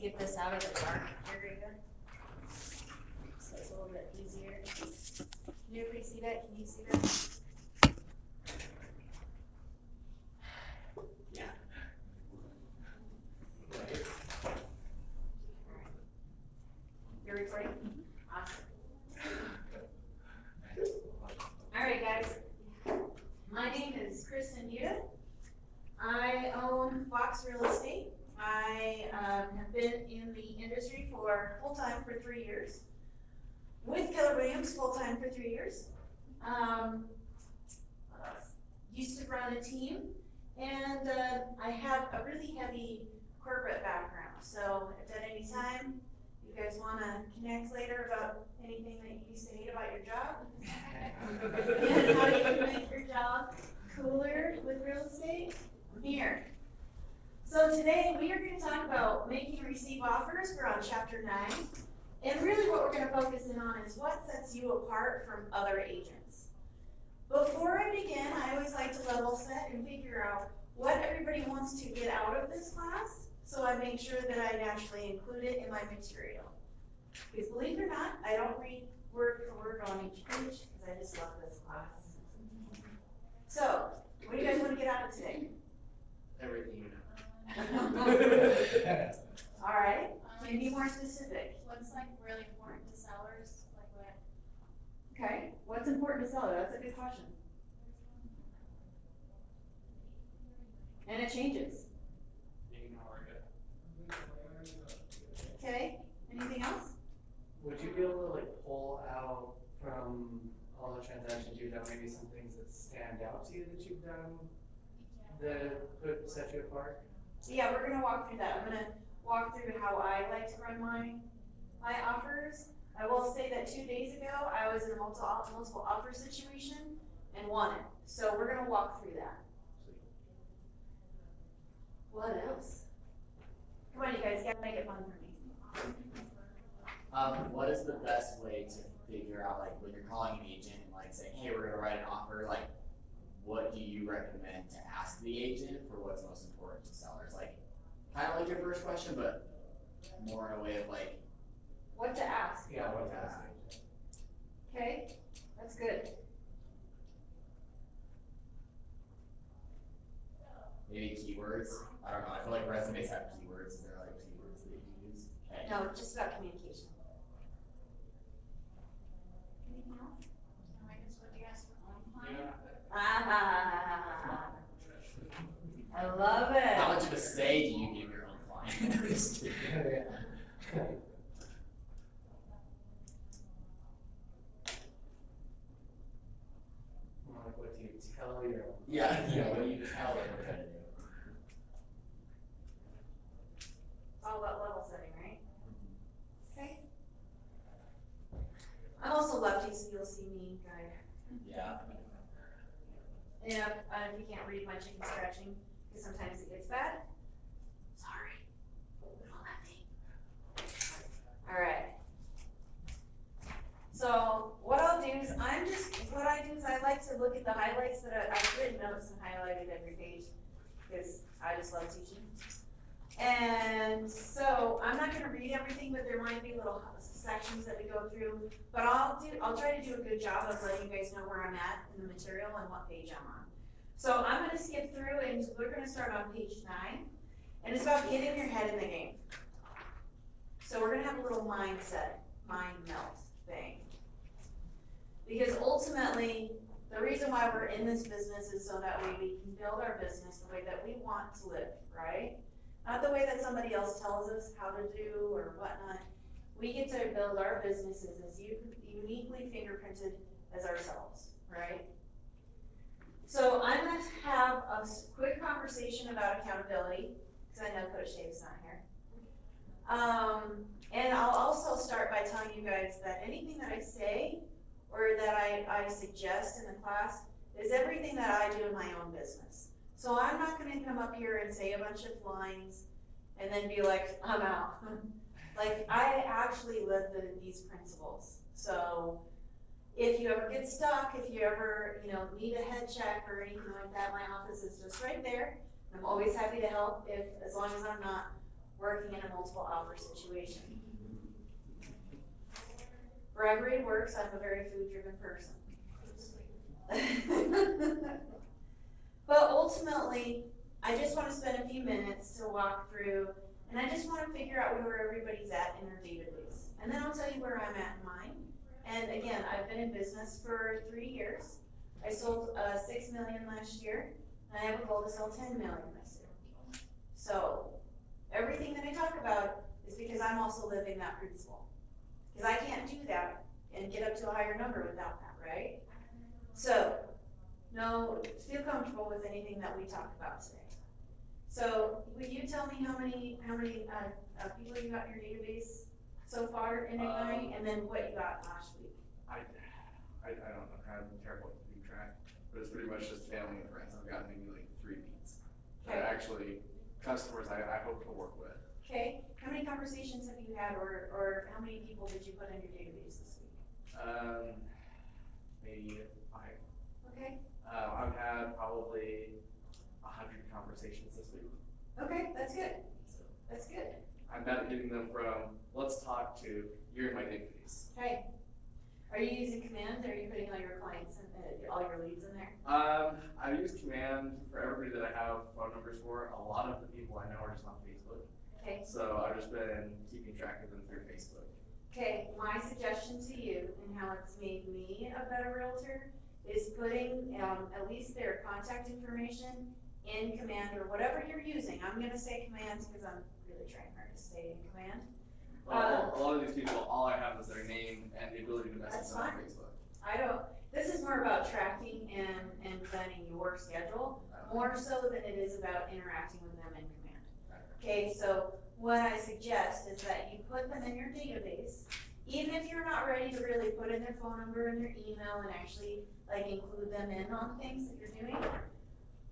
get this out of the dark area. So it's a little bit easier. Can you everybody see that? Can you see that? Yeah. You're recording? Awesome. All right, guys. My name is Kristin, Buta. I own Fox Real Estate. I have been in the industry for full-time for 3 years. With Keller Williams, full-time for 3 years. Used to run a team, and I have a really heavy corporate background. So if at any time you guys want to connect later about anything that you used to hate about your job, and how you can make your job cooler with real estate, I'm here. So today we are going to talk about making and receive offers. We're on chapter 9. And really what we're going to focus in on is what sets you apart from other agents. Before I begin, I always like to level set and figure out what everybody wants to get out of this class, so I make sure that I naturally include it in my material. Because believe it or not, I don't read word for word on each page, because I just love this class. So, what do you guys want to get out of today? Everything you know. All right. Can you be more specific? What's like really important to sellers? Like what? Okay. What's important to seller? That's a good question. And it changes. Ignore it. Okay. Anything else? Would you be able to like pull out from all the transactions you've done, maybe some things that stand out to you that you've done that could set you apart? Yeah, we're going to walk through that. I'm going to walk through how I like to run my offers. I will say that 2 days ago, I was in a multiple offer situation and won it. So we're going to walk through that. What else? Come on, you guys, got to make it fun for me. What is the best way to figure out, like, when you're calling an agent and like saying, hey, we're gonna write an offer, like, what do you recommend to ask the agent for what's most important to sellers? Like, kind of like your first question, but more in a way of like, What to ask? Yeah, what to ask. Okay, that's good. maybe keywords. I don't know. I feel like resumes have keywords. Is there like keywords that you use? Okay. No, just about communication. Anything else? I guess what do you ask for home client? Ah, I love it. How much of a say do you give your own client? Just kidding. Like, what do you tell your Yeah, what do you tell them we're gonna do? It's all about level setting, right? Okay. I'm also lefty, so you'll see me kind of. Yeah. Yeah, if you can't read my chicken scratching, because sometimes it gets bad. Sorry. Little lefty. All right. So what I'll do is I like to look at the highlights that I've written notes and highlighted every page because I just love teaching. And so I'm not going to read everything, but there might be little sections that we go through. But I'll try to do a good job of letting you guys know where I'm at in the material and what page I'm on. So I'm going to skip through and we're going to start on page 9. And it's about getting your head in the game. So we're going to have a little mind melt thing. Because ultimately, the reason why we're in this business is so that way we can build our business the way that we want to live, right? Not the way that somebody else tells us how to do or whatnot. We get to build our businesses as uniquely fingerprinted as ourselves, right? So I'm going to have a quick conversation about accountability, because I know Coach Dave's not here. And I'll also start by telling you guys that anything that I say or that I suggest in the class is everything that I do in my own business. So I'm not going to come up here and say a bunch of lines and then be like, I'm out. Like, I actually live these principles. So if you ever get stuck, if you ever need a head check or anything like that, my office is just right there. I'm always happy to help as long as I'm not working in a multiple offer situation. Bribery works, I'm a very food-driven person. But ultimately, I just want to spend a few minutes to walk through, and I just want to figure out where everybody's at in their database. And then I'll tell you where I'm at in mine. And again, I've been in business for 3 years. I sold 6 million last year, and I have a goal to sell 10 million this year. So everything that I talk about is because I'm also living that principle. Because I can't do that and get up to a higher number without that, right? So, no, feel comfortable with anything that we talk about today. So, will you tell me how many people you got in your database so far in Ignite, and then what you got last week? I don't know, I'm terrible at keeping track, but it's pretty much just family and friends. I've got maybe like 3 leads. Okay. But actually, customers I hope to work with. Okay, how many conversations have you had, or how many people did you put in your database this week? Maybe 5. Okay. I've had probably 100 conversations this week. Okay, that's good. So That's good. I'm not getting them from, let's talk to, you're in my database. Okay. Are you using Command, or are you putting all your clients and all your leads in there? I use Command for everybody that I have phone numbers for. A lot of the people I know are just on Facebook. Okay. So I've just been keeping track of them through Facebook. Okay, my suggestion to you, and how it's made me a better realtor, is putting at least their contact information in Command, or whatever you're using. I'm gonna say Command because I'm really trying hard to say Command. A lot of these people, all I have is their name and the ability to message That's them on fine. Facebook. This is more about tracking and planning your schedule, more so than it is about interacting with them in Command. Okay, so what I suggest is that you put them in your database, even if you're not ready to really put in their phone number and their email and actually like include them in on things that you're doing.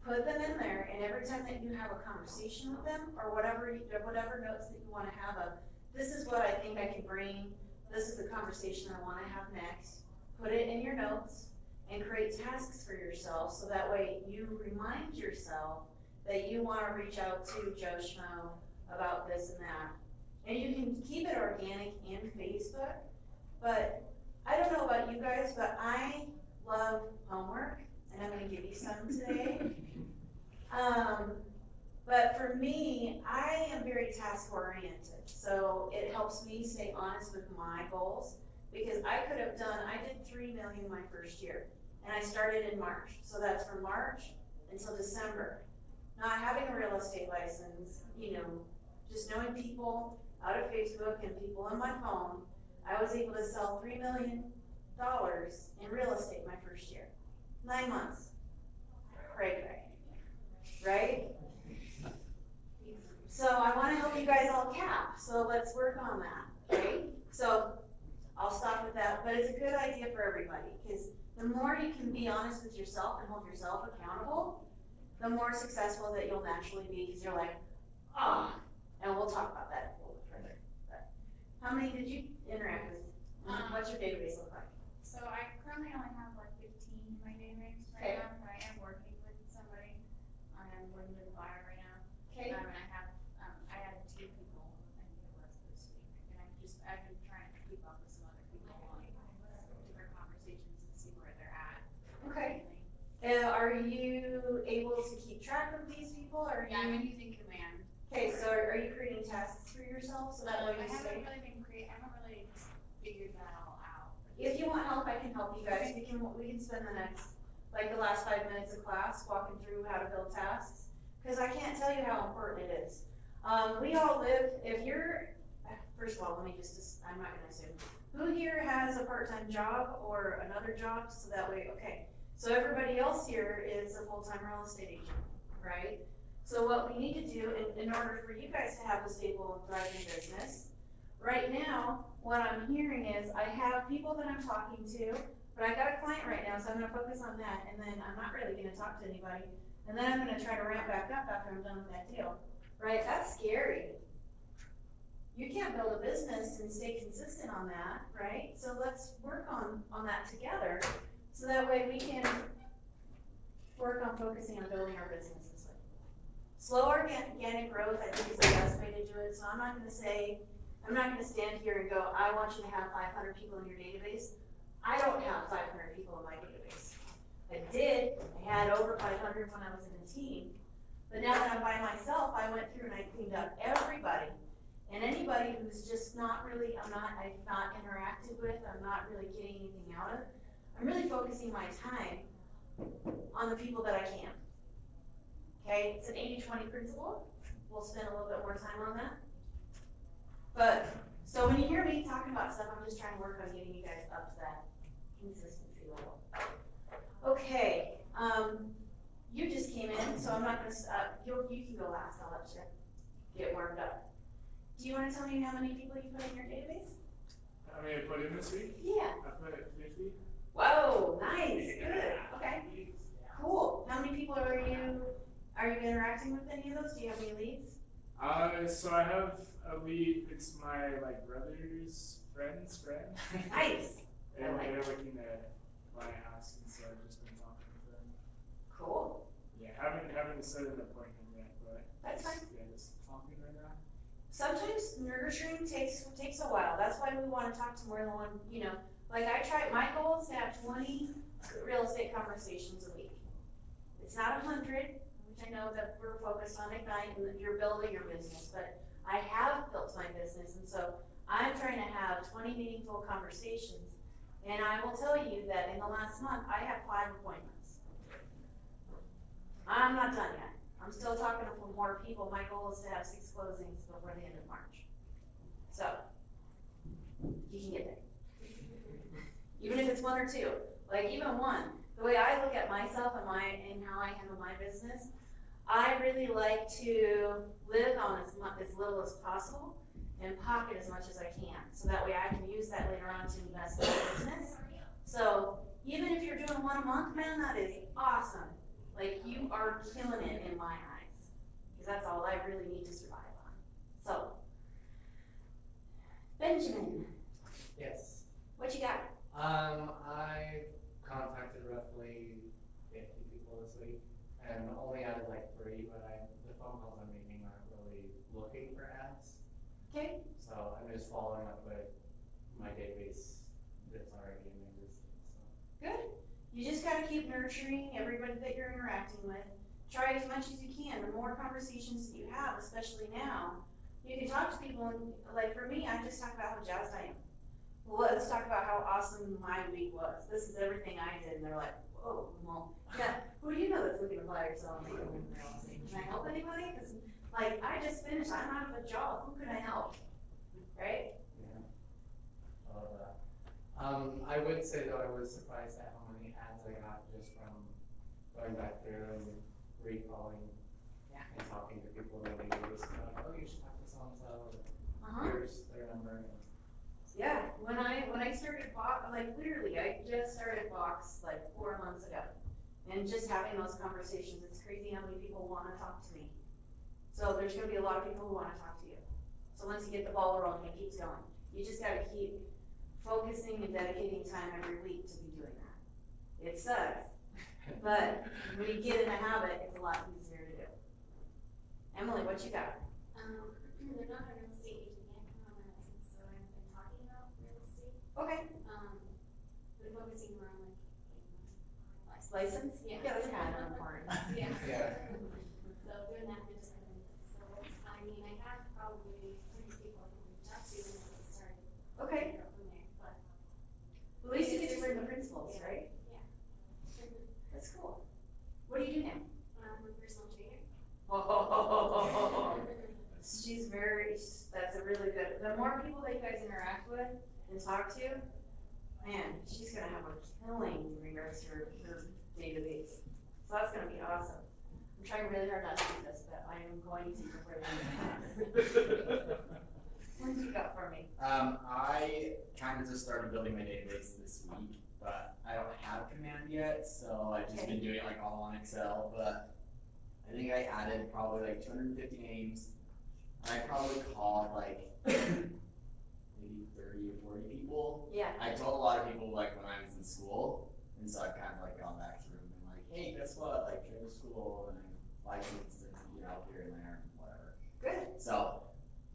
Put them in there, and every time that you have a conversation with them, or whatever notes that you want to have of, this is what I think I can bring, this is the conversation I want to have next. Put it in your notes and create tasks for yourself, so that way you remind yourself that you want to reach out to Joe Schmo about this and that. And you can keep it organic in Facebook, but I don't know about you guys, but I love homework, and I'm going to give you some today. But for me, I am very task oriented, so it helps me stay honest with my goals, because I did 3 million my first year, and I started in March, so that's from March until December. Not having a real estate license, just knowing people out of Facebook and people on my phone, I was able to sell $3 million in real estate my first year. 9 months. Cray, right? So I want to help you guys all cap, so let's work on that, right? So I'll stop with that, but it's a good idea for everybody, because the more you can be honest with yourself and hold yourself accountable, the more successful that you'll naturally be, because you're like, and we'll talk about that a little bit further. But how many did you interact with? What's your database look like? So I currently only have like 15 in my database Okay. right now, but I am working with somebody. I am working with a buyer right now. Okay. And I had 2 people, I think it was this week, and I've been trying to keep up with some other people on different conversations and see where they're at. Okay. Are you able to keep track of these people, or Yeah, I've been using Command. Okay, so are you creating tasks for yourself, so that way I you stay? haven't really figured that all out. If you want help, I can help you guys. We can spend the last 5 minutes of class walking through how to build tasks, because I can't tell you how important it is. We all live, first of all, I'm not gonna assume. Who here has a part-time job or another job, so that way, okay. So everybody else here is a full-time real estate agent, right? So what we need to do in order for you guys to have a stable and thriving business, right now, what I'm hearing is I have people that I'm talking to, but I got a client right now, so I'm gonna focus on that, and then I'm not really gonna talk to anybody. And then I'm gonna try to ramp back up after I'm done with that deal, right? That's scary. You can't build a business and stay consistent on that, right? So let's work on that together, so that way we can work on focusing on building our business this way. slow organic growth, I think, is the best way to do it. So I'm not gonna stand here and go, I want you to have 500 people in your database. I don't have 500 people in my database. I did, I had over 500 when I was in a team. But now that I'm by myself, I went through and I cleaned up everybody. And anybody who's just not really, I've not interacted with, I'm not really getting anything out of, I'm really focusing my time on the people that I can. Okay, it's an 80-20 principle. We'll spend a little bit more time on that. But, so when you hear me talking about stuff, I'm just trying to work on getting you guys up to that consistency level. Okay, you just came in, so I'm not gonna, you can go last, I'll let you get warmed up. Do you wanna tell me how many people you put in your database? How many I put in this week? Yeah. I put 50. Whoa, nice, good, okay, cool. How many people are you interacting with any of those? Do you have any leads? So I have a lead, it's my brother's friend's friend. Nice. And I like they're looking at my house, and so I've just been talking with them. Cool. Yeah, haven't set an appointment yet, but That's fine. Yeah, just talking right now. Sometimes nurturing takes a while. That's why we want to talk to more than one, like my goal is to have 20 real estate conversations a week. It's not 100, which I know that we're focused on Ignite and that you're building your business, but I have built my business, and so I'm trying to have 20 meaningful conversations. And I will tell you that in the last month, I have 5 appointments. I'm not done yet. I'm still talking to more people. My goal is to have 6 closings before the end of March. So, you can get there. Even if it's 1 or 2, like even 1. The way I look at myself and how I handle my business, I really like to live on as little as possible and pocket as much as I can. So that way I can use that later on to invest in my business. So even if you're doing 1 a month, man, that is awesome. Like, you are killing it in my eyes. Because that's all I really need to survive on. So, Benjamin. Yes. What you got? I contacted roughly 50 people this week, and only added like 3, but the phone calls I'm making aren't really looking for ads. Okay. So I'm just following up with my database that's already in existence. So. Good. You just gotta keep nurturing everybody that you're interacting with. Try as much as you can. The more conversations that you have, especially now, you can talk to people and, like for me, I just talk about how jazzed I am. Well, let's talk about how awesome my week was. This is everything I did, and they're like, whoa, well, yeah, who do you know that's looking to buy or sell? Can I help anybody? Because, like, I just finished, I'm out of a job, who can I help? Right? Yeah. I love that. I would say though, I was surprised at how many ads I got just from going back through and recalling and talking to people in the database about, oh, you should talk to so-and-so, here's their number. Yeah, when I started Box, like literally, I just started Box like 4 months ago. And just having those conversations, it's crazy how many people want to talk to me. So there's going to be a lot of people who want to talk to you. So once you get the ball rolling, it keeps going. You just got to keep focusing and dedicating time every week to be doing that. It sucks, but when you get in a habit, it's a lot easier to do. Emily, what you got? They're not a real estate agent yet, I'm on my license, so I've been talking about real estate. Okay. Been focusing more on like License? Yeah. Yeah, that's kind of important. Yeah. Yeah. So doing that, and just I mean, I have probably 30 people I can reach out to and then start. Okay. From there, but At least you get to learn the principles, right? yeah. That's cool. What do you do now? I'm a personal trainer. That's a really good, the more people that you guys interact with and talk to, man, she's gonna have a killing in regards to her database. So that's gonna be awesome. I'm trying really hard not to do this, but I am going to before the end. What do you got for me? I kind of just started building my database this week, but I don't have command yet, so I've just been doing it like all on Excel, but I think I added probably like 250 names. I probably called like maybe 30 or 40 people. Yeah. I told a lot of people like when I was in school, and so I've kind of like gone back through and been like, hey, guess what? Like, go to school, and I licensed and, here and there, whatever. Good. So,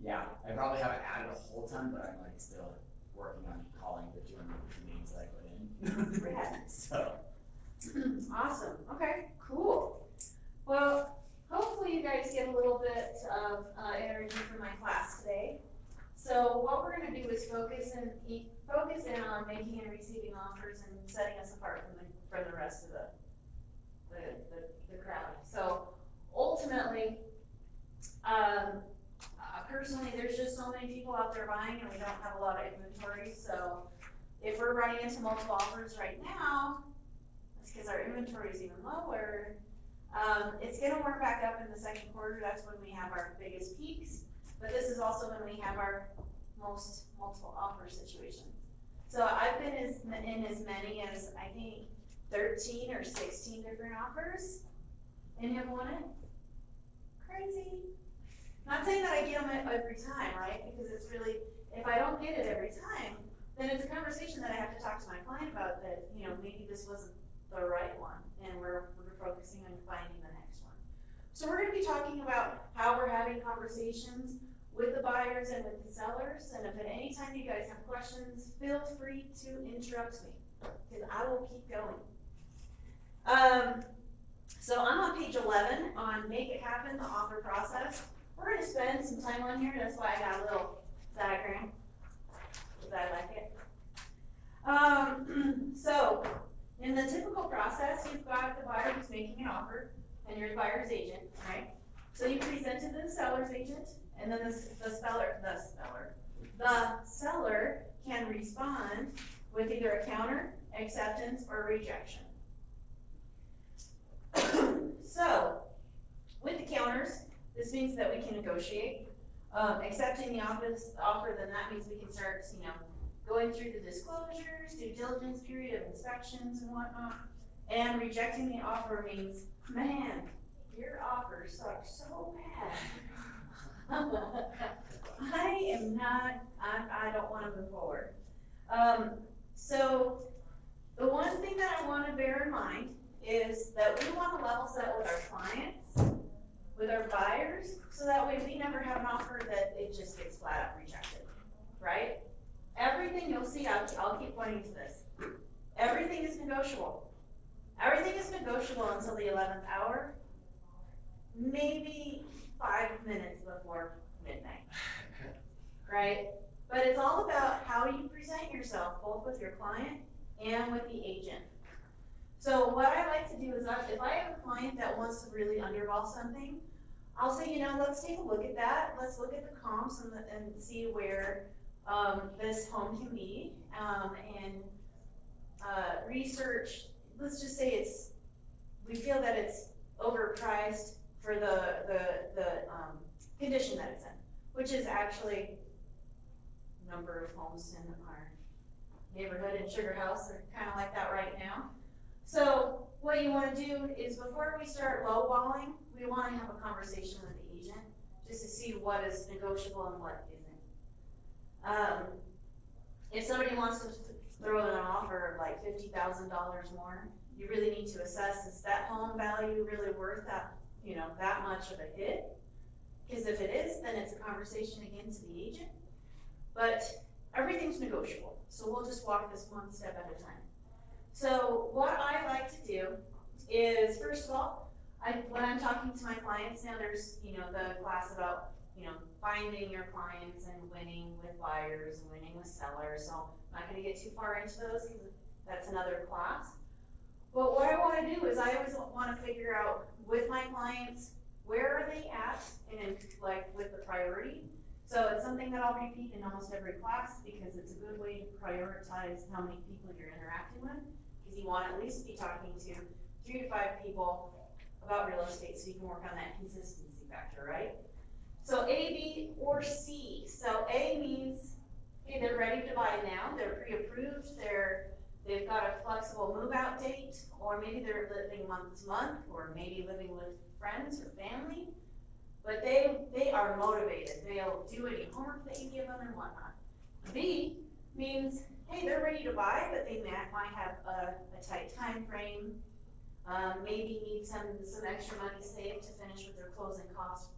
yeah, I probably haven't added a whole ton, but I'm like still working on calling the 250 names that I put in. Rad. So, Awesome. Okay, cool. Well, hopefully you guys get a little bit of energy from my class today. So what we're going to do is focus in on making and receiving offers and setting us apart from the rest of the crowd. So ultimately, personally, there's just so many people out there buying, and we don't have a lot of inventory. So if we're running into multiple offers right now, that's because our inventory is even lower. It's going to work back up in the second quarter. That's when we have our biggest peaks. But this is also when we have our most multiple offer situations. So I've been in as many as, I think, 13 or 16 different offers and have won it. Crazy. Not saying that I get them every time, right? Because it's really, if I don't get it every time, then it's a conversation that I have to talk to my client about that, maybe this wasn't the right one, and we're focusing on finding the next one. So we're going to be talking about how we're having conversations with the buyers and with the sellers, and if at any time you guys have questions, feel free to interrupt me, because I will keep going. So I'm on page 11 on Make It Happen, the offer process. We're going to spend some time on here, that's why I got a little diagram, because I like it. So, in the typical process, you've got the buyer who's making an offer, and you're the buyer's agent, right? So you present it to the seller's agent, and then the seller can respond with either a counter, acceptance, or rejection. So, with the counters, this means that we can negotiate. Accepting the offer, then that means we can start, going through the disclosures, due diligence period of inspections and whatnot. And rejecting the offer means, man, your offer sucks so bad. I don't want to move forward. So the one thing that I want to bear in mind is that we want to level set with our clients, with our buyers, so that way we never have an offer that it just gets flat out rejected, right? Everything you'll see, I'll keep pointing to this. Everything is negotiable. Everything is negotiable until the 11th hour, maybe 5 minutes before midnight, right? But it's all about how you present yourself, both with your client and with the agent. So what I like to do is, if I have a client that wants to really underball something, I'll say, let's take a look at that. Let's look at the comps and see where this home can be, and research. Let's just say we feel that it's overpriced for the condition that it's in, which is actually number of homes in our neighborhood in Sugar House are kind of like that right now. So what you want to do is, before we start lowballing, we want to have a conversation with the agent just to see what is negotiable and what isn't. If somebody wants to throw in an offer of like $50,000 more, you really need to assess, is that home value really worth that, that much of a hit? Because if it is, then it's a conversation again to the agent. But everything's negotiable, so we'll just walk this one step at a time. So what I like to do is, first of all, when I'm talking to my clients now, there's the class about finding your clients and winning with buyers and winning with sellers. So I'm not going to get too far into those because that's another class. But what I want to do is, I always want to figure out with my clients, where are they at, and with the priority. So it's something that I'll repeat in almost every class, because it's a good way to prioritize how many people you're interacting with. Because you want to at least be talking to 3 to 5 people about real estate, so you can work on that consistency factor, right? So A, B, or C. So A means, hey, they're ready to buy now, they're pre-approved, they've got a flexible move-out date, or maybe they're living month to month, or maybe living with friends or family, but they are motivated. They'll do any homework that you give them and whatnot. B means, hey, they're ready to buy, but they might have a tight time frame. maybe need some extra money saved to finish with their closing costs,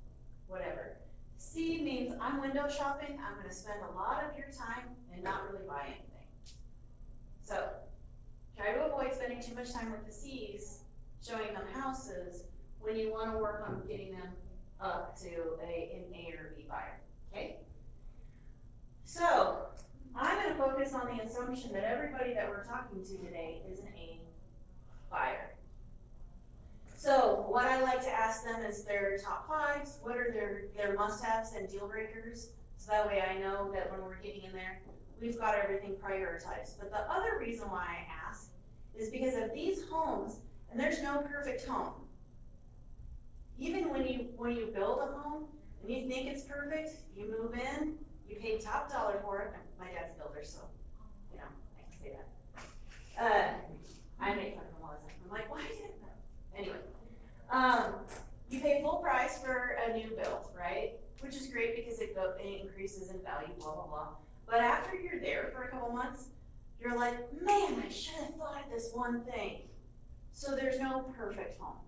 whatever. C means I'm window shopping, I'm gonna spend a lot of your time and not really buy anything. So, try to avoid spending too much time with the C's, showing them houses, when you wanna work on getting them up to an A or B buyer, okay? So, I'm gonna focus on the assumption that everybody that we're talking to today is an A buyer. So, what I like to ask them is their top fives, what are their must-haves and deal breakers, so that way I know that when we're getting in there, we've got everything prioritized. But the other reason why I ask is because of these homes, and there's no perfect home. Even when you build a home and you think it's perfect, you move in, you pay top dollar for it. My dad's a builder, so you know I can say that. I make fun of him all the time. I'm like, why didn't I? Anyway, you pay full price for a new build, right? Which is great because it increases in value, blah blah blah. But after you're there for a couple months, you're like, man, I should have thought of this one thing. So there's no perfect home,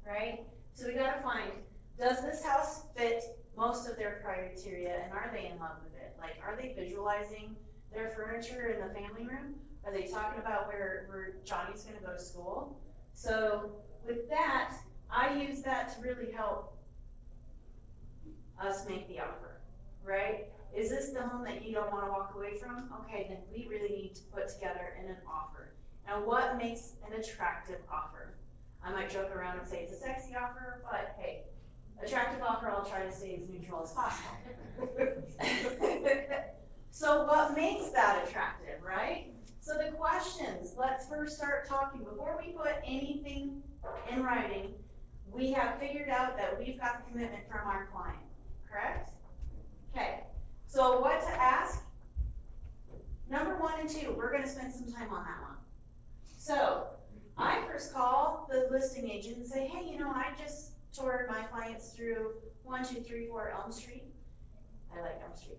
right? So we gotta find, does this house fit most of their criteria and are they in love with it? Like, are they visualizing their furniture in the family room? Are they talking about where Johnny's gonna go to school? So with that, I use that to really help us make the offer, right? Is this the home that you don't wanna walk away from? Okay, then we really need to put together an offer. Now what makes an attractive offer? I might joke around and say it's a sexy offer, but hey, attractive offer, I'll try to stay as neutral as possible. So what makes that attractive, right? So the questions, let's first start talking. Before we put anything in writing, we have figured out that we've got the commitment from our client, correct? Okay, so what to ask? Number 1 and 2, we're gonna spend some time on that one. So, I first call the listing agent and say, hey, you know, I just toured my clients through 1, 2, 3, 4 Elm Street. I like Elm Street.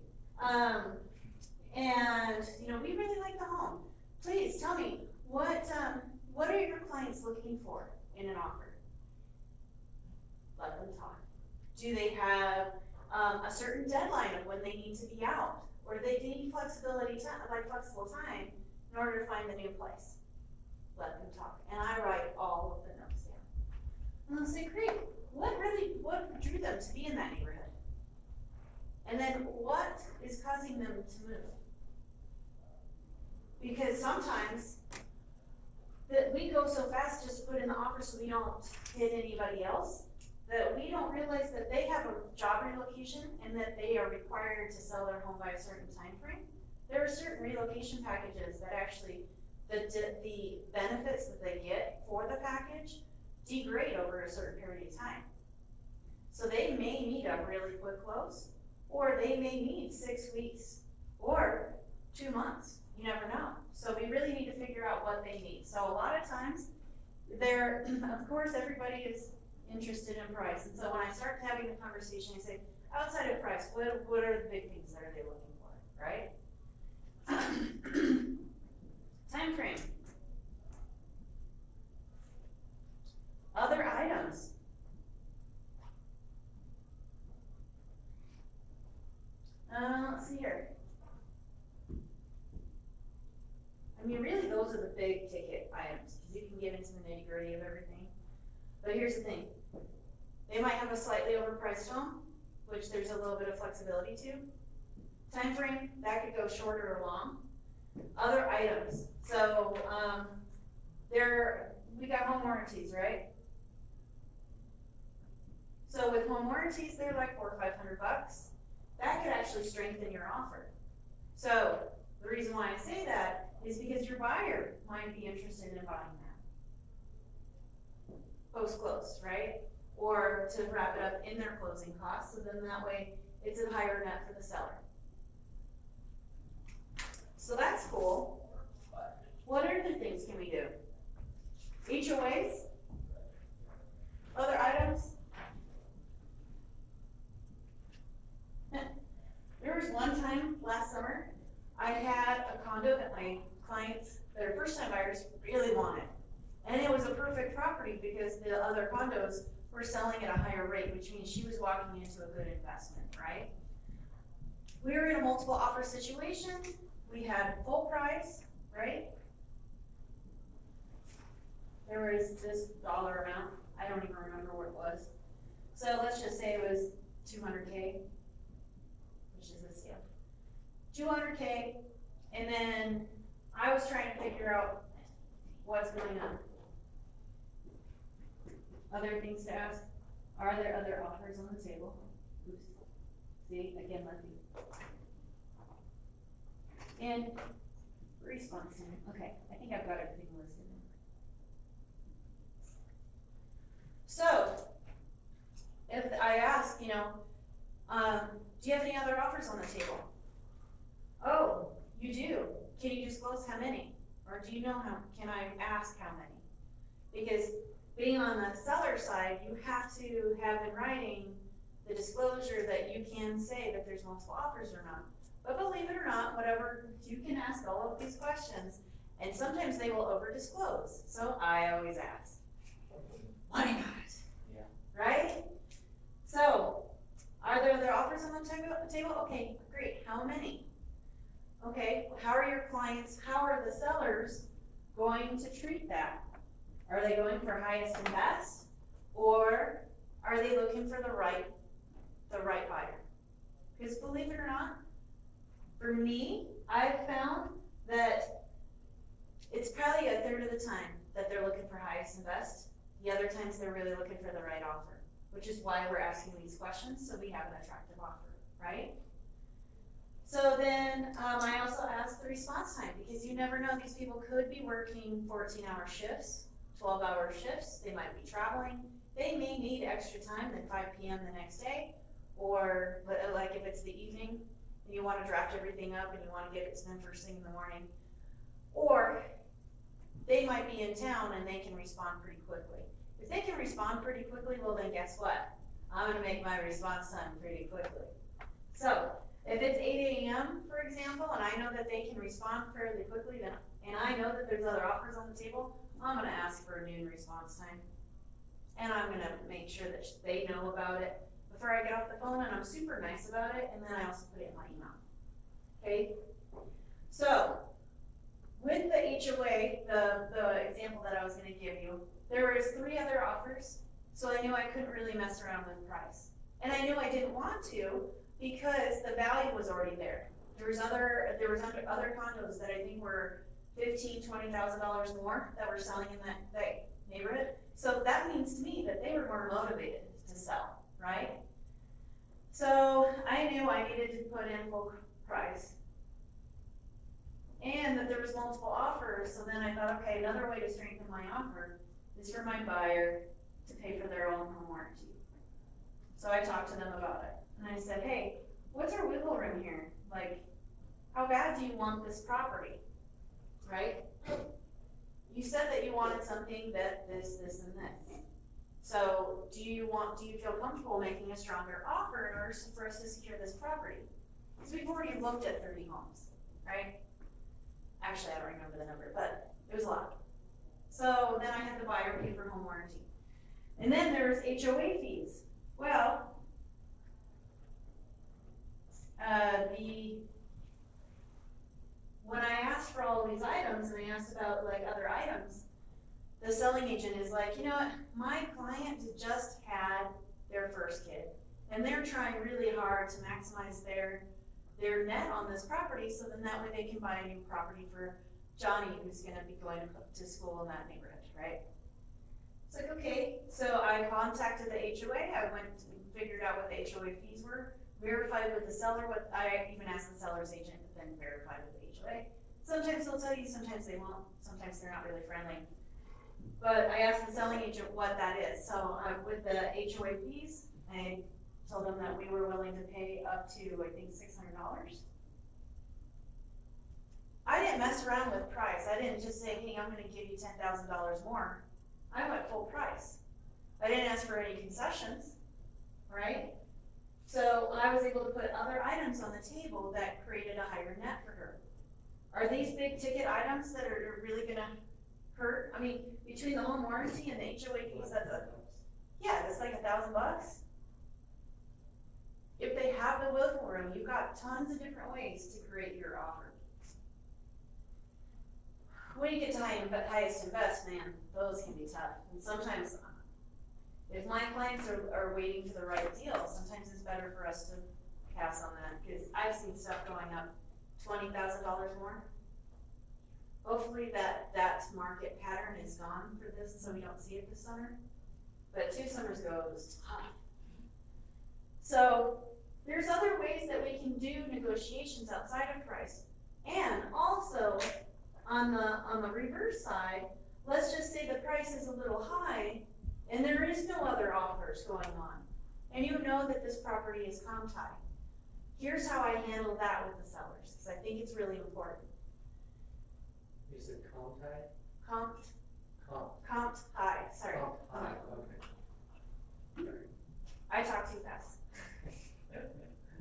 And, you know, we really like the home. Please tell me, what are your clients looking for in an offer? Let them talk. Do they have a certain deadline of when they need to be out? Or do they need flexible time in order to find the new place? Let them talk. And I write all of the notes down. And I'll say, great, what drew them to be in that neighborhood? And then what is causing them to move? Because sometimes that we go so fast just to put in the offer so we don't hit anybody else, that we don't realize that they have a job relocation and that they are required to sell their home by a certain time frame. There are certain relocation packages that actually, the benefits that they get for the package degrade over a certain period of time. So they may need a really quick close, or they may need 6 weeks, or 2 months. You never know. So we really need to figure out what they need. So a lot of times, of course, everybody is interested in price. And so when I start having the conversation, I say, outside of price, what are the big things that are they looking for, right? Time frame. Other items. Let's see here. I mean, really, those are the big ticket items, because you can get into the nitty-gritty of everything. But here's the thing. They might have a slightly overpriced home, which there's a little bit of flexibility to. Time frame, that could go shorter or long. Other items. So, we got home warranties, right? So with home warranties, they're like $400 or $500. That could actually strengthen your offer. So the reason why I say that is because your buyer might be interested in buying that post-close, right? Or to wrap it up in their closing costs, so then that way it's a higher net for the seller. So that's cool. What other things can we do? HOAs? Other items? There was one time last summer, I had a condo that my clients, that are first-time buyers, really wanted. And it was a perfect property because the other condos were selling at a higher rate, which means she was walking into a good investment, right? We were in a multiple offer situation. We had full price, right? There was this dollar amount. I don't even remember what it was. So let's just say it was 200K, which is this deal. 200K, and then I was trying to figure out what's going on. Other things to ask, are there other offers on the table? Oops. See, again, lucky. And response time. Okay, I think I've got everything listed. So, if I ask, do you have any other offers on the table? Oh, you do. Can you disclose how many? Or do you know can I ask how many? Because being on the seller side, you have to have in writing the disclosure that you can say that there's multiple offers or not. But believe it or not, whatever, you can ask all of these questions, and sometimes they will over disclose. So I always ask, why not? Yeah. Right? So, are there other offers on the table? Okay, great. How many? Okay, how are your clients, how are the sellers going to treat that? Are they going for highest and best? Or are they looking for the right buyer? Because believe it or not, for me, I've found that it's probably a third of the time that they're looking for highest and best. The other times they're really looking for the right offer, which is why we're asking these questions, so we have an attractive offer, right? So then I also ask the response time, because you never know, these people could be working 14-hour shifts, 12-hour shifts, they might be traveling, they may need extra time than 5 p.m. the next day, or like if it's the evening and you want to draft everything up and you want to get it to them first thing in the morning, or they might be in town and they can respond pretty quickly. If they can respond pretty quickly, well then guess what? I'm going to make my response time pretty quickly. So if it's 8 a.m., for example, and I know that they can respond fairly quickly, then, and I know that there's other offers on the table, I'm going to ask for a noon response time. And I'm going to make sure that they know about it before I get off the phone, and I'm super nice about it, and then I also put it in my email. Okay? So, with the HOA, the example that I was going to give you, there was 3 other offers, so I knew I couldn't really mess around with price. And I knew I didn't want to because the value was already there. There was other condos that I think were $15,000, $20,000 more that were selling in that neighborhood. So that means to me that they were more motivated to sell, right? So I knew I needed to put in full price. And that there was multiple offers, so then I thought, okay, another way to strengthen my offer is for my buyer to pay for their own home warranty. So I talked to them about it. And I said, hey, what's our wiggle room here? Like, how bad do you want this property, right? You said that you wanted something that this, and this. So do you feel comfortable making a stronger offer in order for us to secure this property? Because we've already looked at 30 homes, right? Actually, I don't remember the number, but it was a lot. So then I had the buyer pay for home warranty. And then there's HOA fees. Well, when I asked for all of these items and I asked about like other items, the selling agent is like, you know what, my client just had their first kid and they're trying really hard to maximize their net on this property, so then that way they can buy a new property for Johnny, who's going to be going to school in that neighborhood, right? It's like, okay, so I contacted the HOA, I went and figured out what the HOA fees were, verified with the seller, I even asked the seller's agent, but then verified with the HOA. Sometimes they'll tell you, sometimes they won't, sometimes they're not really friendly. But I asked the selling agent what that is. So with the HOA fees, I told them that we were willing to pay up to, I think, $600. I didn't mess around with price. I didn't just say, hey, I'm going to give you $10,000 more. I went full price. I didn't ask for any concessions, right? So I was able to put other items on the table that created a higher net for her. Are these big ticket items that are really going to I mean, between the home warranty and the HOA fees, that's like $1,000. If they have the wiggle room, you've got tons of different ways to create your offer. When you get to highest and best, man, those can be tough. And sometimes, if my clients are waiting for the right deal, sometimes it's better for us to pass on that, because I've seen stuff going up $20,000 more. Hopefully that market pattern is gone for this, so we don't see it this summer. But 2 summers ago, it was tough. So there's other ways that we can do negotiations outside of price. And also, on the reverse side, let's just say the price is a little high and there is no other offers going on, and you know that this property is comp high. Here's how I handle that with the sellers, because I think it's really important. You said comp high? Comped high, sorry. Comp high, okay. I talk too fast.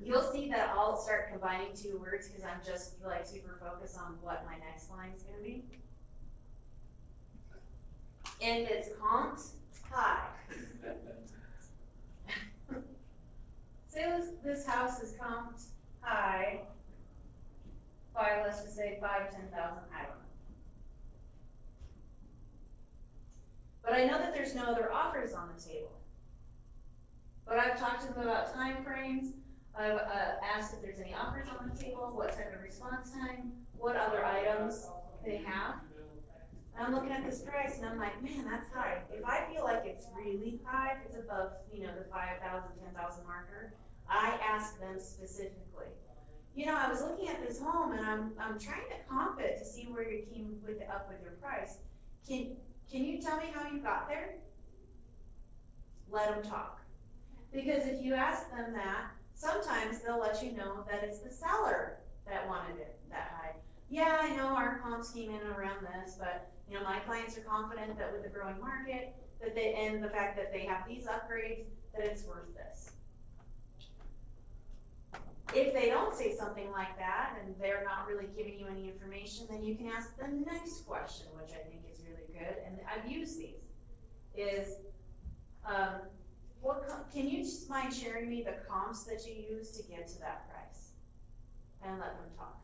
You'll see that I'll start combining 2 words because I'm just like super focused on what my next line is going to be. And it's comped high. Say this house is comped high by, let's just say, 5,000, 10,000, I don't know. But I know that there's no other offers on the table. But I've talked to them about time frames. I've asked if there's any offers on the table, what type of response time, what other items they have. And I'm looking at this price and I'm like, man, that's high. If I feel like it's really high, if it's above, the 5,000, 10,000 marker, I ask them specifically. I was looking at this home and I'm trying to comp it to see where you came up with your price. Can you tell me how you got there? Let them talk. Because if you ask them that, sometimes they'll let you know that it's the seller that wanted it that high. Yeah, I know our comps came in around this, but my clients are confident that with the growing market, and the fact that they have these upgrades, that it's worth this. If they don't say something like that, and they're not really giving you any information, then you can ask the next question, which I think is really good, and I've used these, is, can you just mind sharing me the comps that you use to get to that price? And let them talk.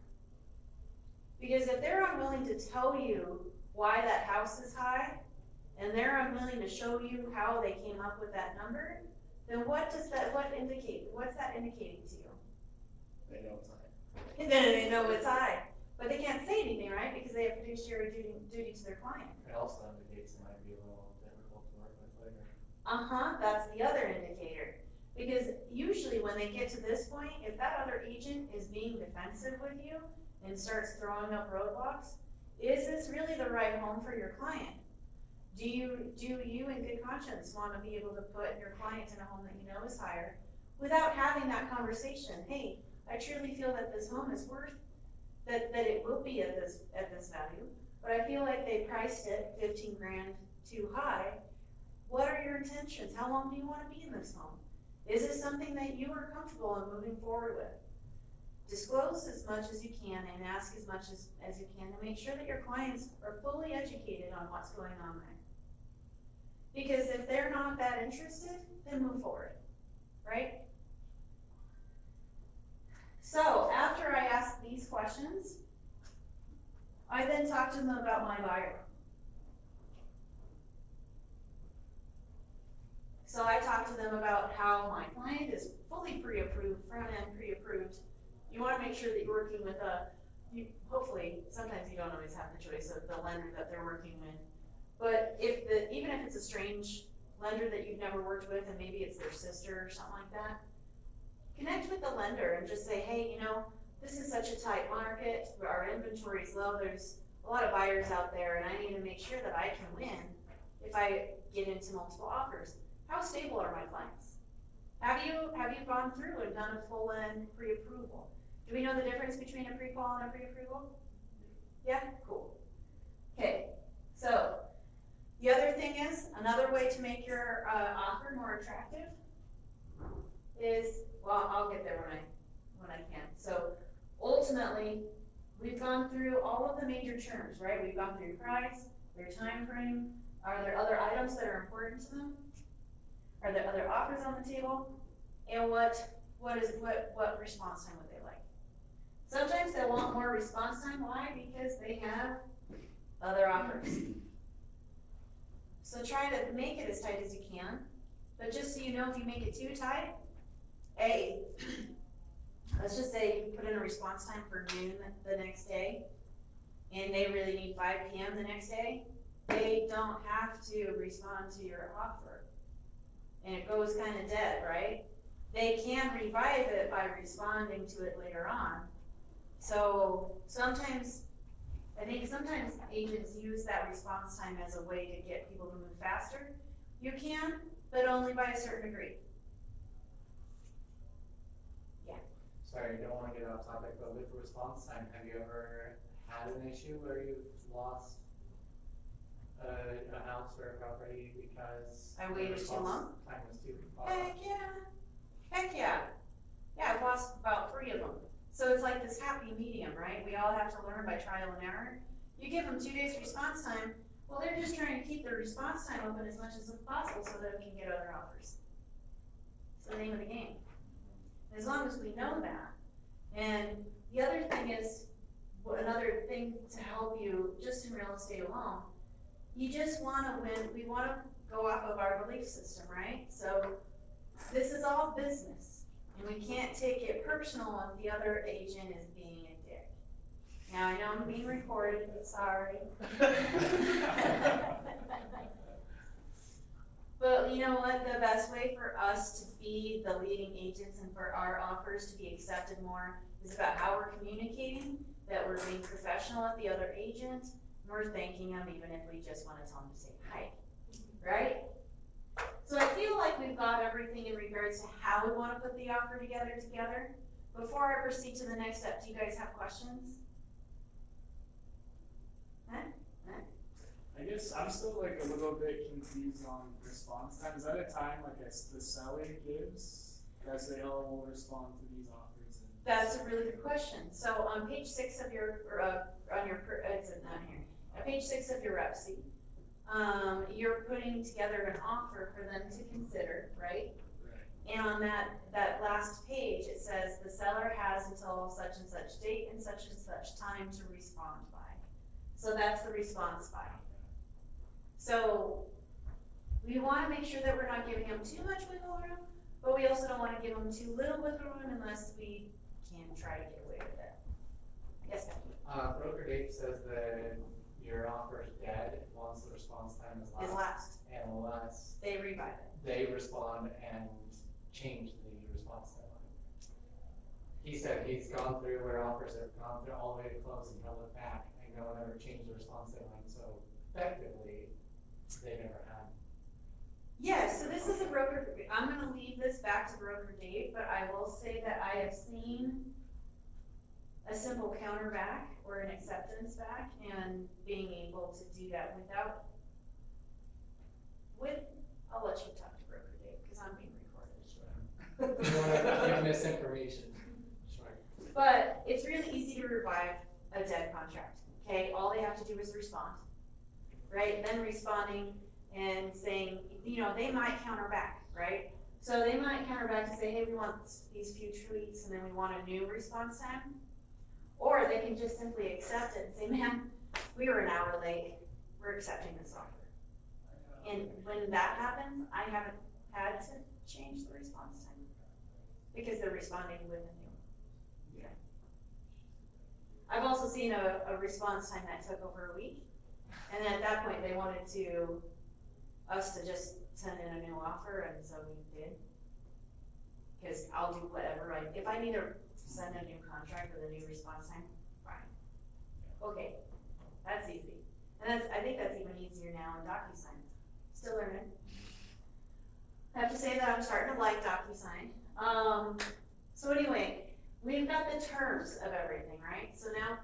Because if they're unwilling to tell you why that house is high, and they're unwilling to show you how they came up with that number, then what's that indicating to you? They know it's high. And then they know it's high. But they can't say anything, right? Because they have fiduciary duty to their client. It also indicates it might be a little difficult to work with later. That's the other indicator. Because usually when they get to this point, if that other agent is being defensive with you and starts throwing up roadblocks, is this really the right home for your client? Do you in good conscience want to be able to put your client in a home that you know is higher without having that conversation? Hey, I truly feel that this home is worth, that it will be at this value, but I feel like they priced it 15 grand too high. What are your intentions? How long do you want to be in this home? Is it something that you are comfortable in moving forward with? Disclose as much as you can and ask as much as you can to make sure that your clients are fully educated on what's going on there. Because if they're not that interested, then move forward, right? So after I ask these questions, I then talk to them about my buyer. So I talk to them about how my client is fully pre-approved, front-end pre-approved. You want to make sure that you're working with hopefully, sometimes you don't always have the choice of the lender that they're working with. But even if it's a strange lender that you've never worked with and maybe it's their sister or something like that, connect with the lender and just say, hey, this is such a tight market, our inventory is low, there's a lot of buyers out there, and I need to make sure that I can win if I get into multiple offers. How stable are my clients? Have you gone through and done a full end pre-approval? Do we know the difference between a pre-qual and a pre-approval? Yeah, cool. Okay, so the other thing is, another way to make your offer more attractive is, well, I'll get there when I can. So ultimately, we've gone through all of the major terms, right? We've gone through price, their time frame? Are there other items that are important to them? Are there other offers on the table? And what response time would they like? Sometimes they'll want more response time. Why? Because they have other offers. So try to make it as tight as you can. But just so you know, if you make it too tight, let's just say you put in a response time for noon the next day, and they really need 5 p.m. the next day, they don't have to respond to your offer. And it goes kind of dead, right? They can revive it by responding to it later on. So sometimes agents use that response time as a way to get people to move faster. You can, but only by a certain degree. Yeah. Sorry, I don't want to get off topic, but with response time, have you ever had an issue where you've lost a house or a property because I waited too long? Time was too long? Heck yeah. Heck yeah. Yeah, I've lost about 3 of them. So it's like this happy medium, right? We all have to learn by trial and error. You give them 2 days response time, well, they're just trying to keep their response time open as much as possible so that we can get other offers. It's the name of the game. As long as we know that. And the other thing is, another thing to help you just in real estate alone, you just want to win. We want to go off of our belief system, right? So this is all business, and we can't take it personal if the other agent is being a dick. Now, I know I'm being recorded, but sorry. But you know what? The best way for us to be the leading agents and for our offers to be accepted more is about how we're communicating, that we're being professional at the other agent, and we're thanking them even if we just want to tell them to say hi, right? So I feel like we've got everything in regards to how we want to put the offer together. Before I proceed to the next step, do you guys have questions? I guess I'm still like a little bit confused on response time. Is that a time like the seller gives that say, oh, we'll respond to these offers? That's a really good question. So on page 6 of your, it's not here, on page 6 of your rep sheet, you're putting together an offer for them to consider, right? And on that last page, it says the seller has until such and such date and such time to respond by. So that's the response by. So we want to make sure that we're not giving them too much wiggle room, but we also don't want to give them too little wiggle room unless we can try to get away with it. Yes, ma'am. Broker Dave says that your offer is dead once the response time is last. Unless they revive it. They respond and change the response deadline. He said he's gone through where offers have gone through all the way to close and held it back, and no one ever changed the response deadline. So effectively, they never had. Yeah, so this is a broker. I'm going to leave this back to Broker Dave, but I will say that I have seen a simple counter back or an acceptance back, and being able to do that I'll let you talk to Broker Dave because I'm being recorded. You want to give misinformation. Sure. But it's really easy to revive a dead contract. Okay, all they have to do is respond, right? Then responding and saying, they might counter back, right? So they might counter back and say, hey, we want these few tweaks and then we want a new response time. Or they can just simply accept it and say, man, we were an hour late. We're accepting this offer. And when that happens, I haven't had to change the response time because they're responding with a new. Yeah. I've also seen a response time that took over a week. And at that point, they wanted us to just send in a new offer, and so we did. Because I'll do whatever. If I need to send a new contract with a new response time, fine. Okay, that's easy. And I think that's even easier now in DocuSign. Still learning. I have to say that I'm starting to like DocuSign. So anyway, we've got the terms of everything, right? So now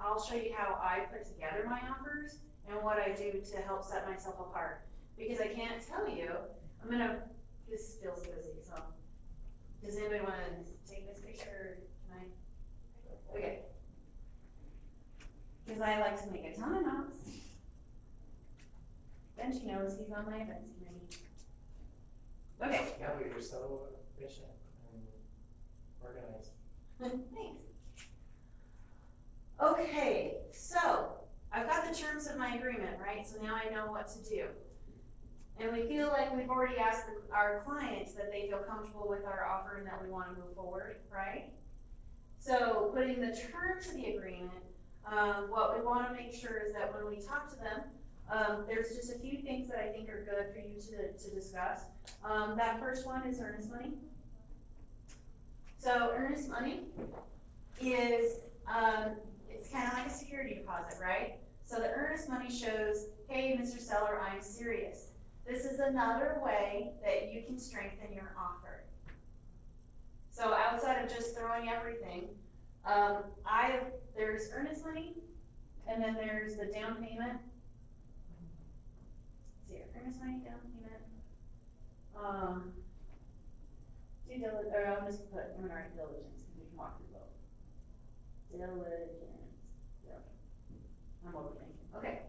I'll show you how I put together my offers and what I do to help set myself apart. Because I can't tell you, this feels busy, so. Does anybody want to take this picture? Can I? Okay. Because I like to make a ton of notes. and she knows he's on my events committee. Okay. Yeah, but you're so efficient and organized. Thanks. Okay, so I've got the terms of my agreement, right? So now I know what to do. And we feel like we've already asked our clients that they feel comfortable with our offer and that we want to move forward, right? So putting the terms of the agreement, what we want to make sure is that when we talk to them, there's just a few things that I think are good for you to discuss. That first one is earnest money. So earnest money is, it's kind of like a security deposit, right? So the earnest money shows, hey, Mr. Seller, I'm serious. This is another way that you can strengthen your offer. So outside of just throwing everything, there's earnest money, and then there's the down payment. Let's see here, earnest money, down payment. I'm gonna write diligence, because we can walk through both. Diligence, yep. I'm overthinking, okay.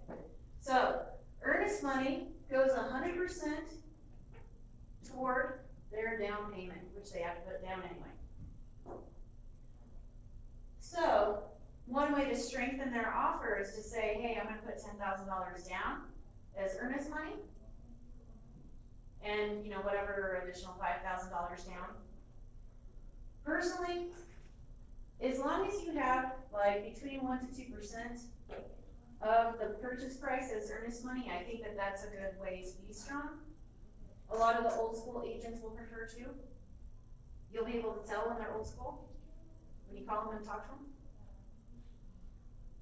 So, earnest money goes 100% toward their down payment, which they have to put down anyway. So, one way to strengthen their offer is to say, hey, I'm gonna put $10,000 down as earnest money, and whatever additional $5,000 down. Personally, as long as you have like between 1 to 2% of the purchase price as earnest money, I think that that's a good way to be strong. A lot of the old school agents will prefer to. You'll be able to tell when they're old school when you call them and talk to them.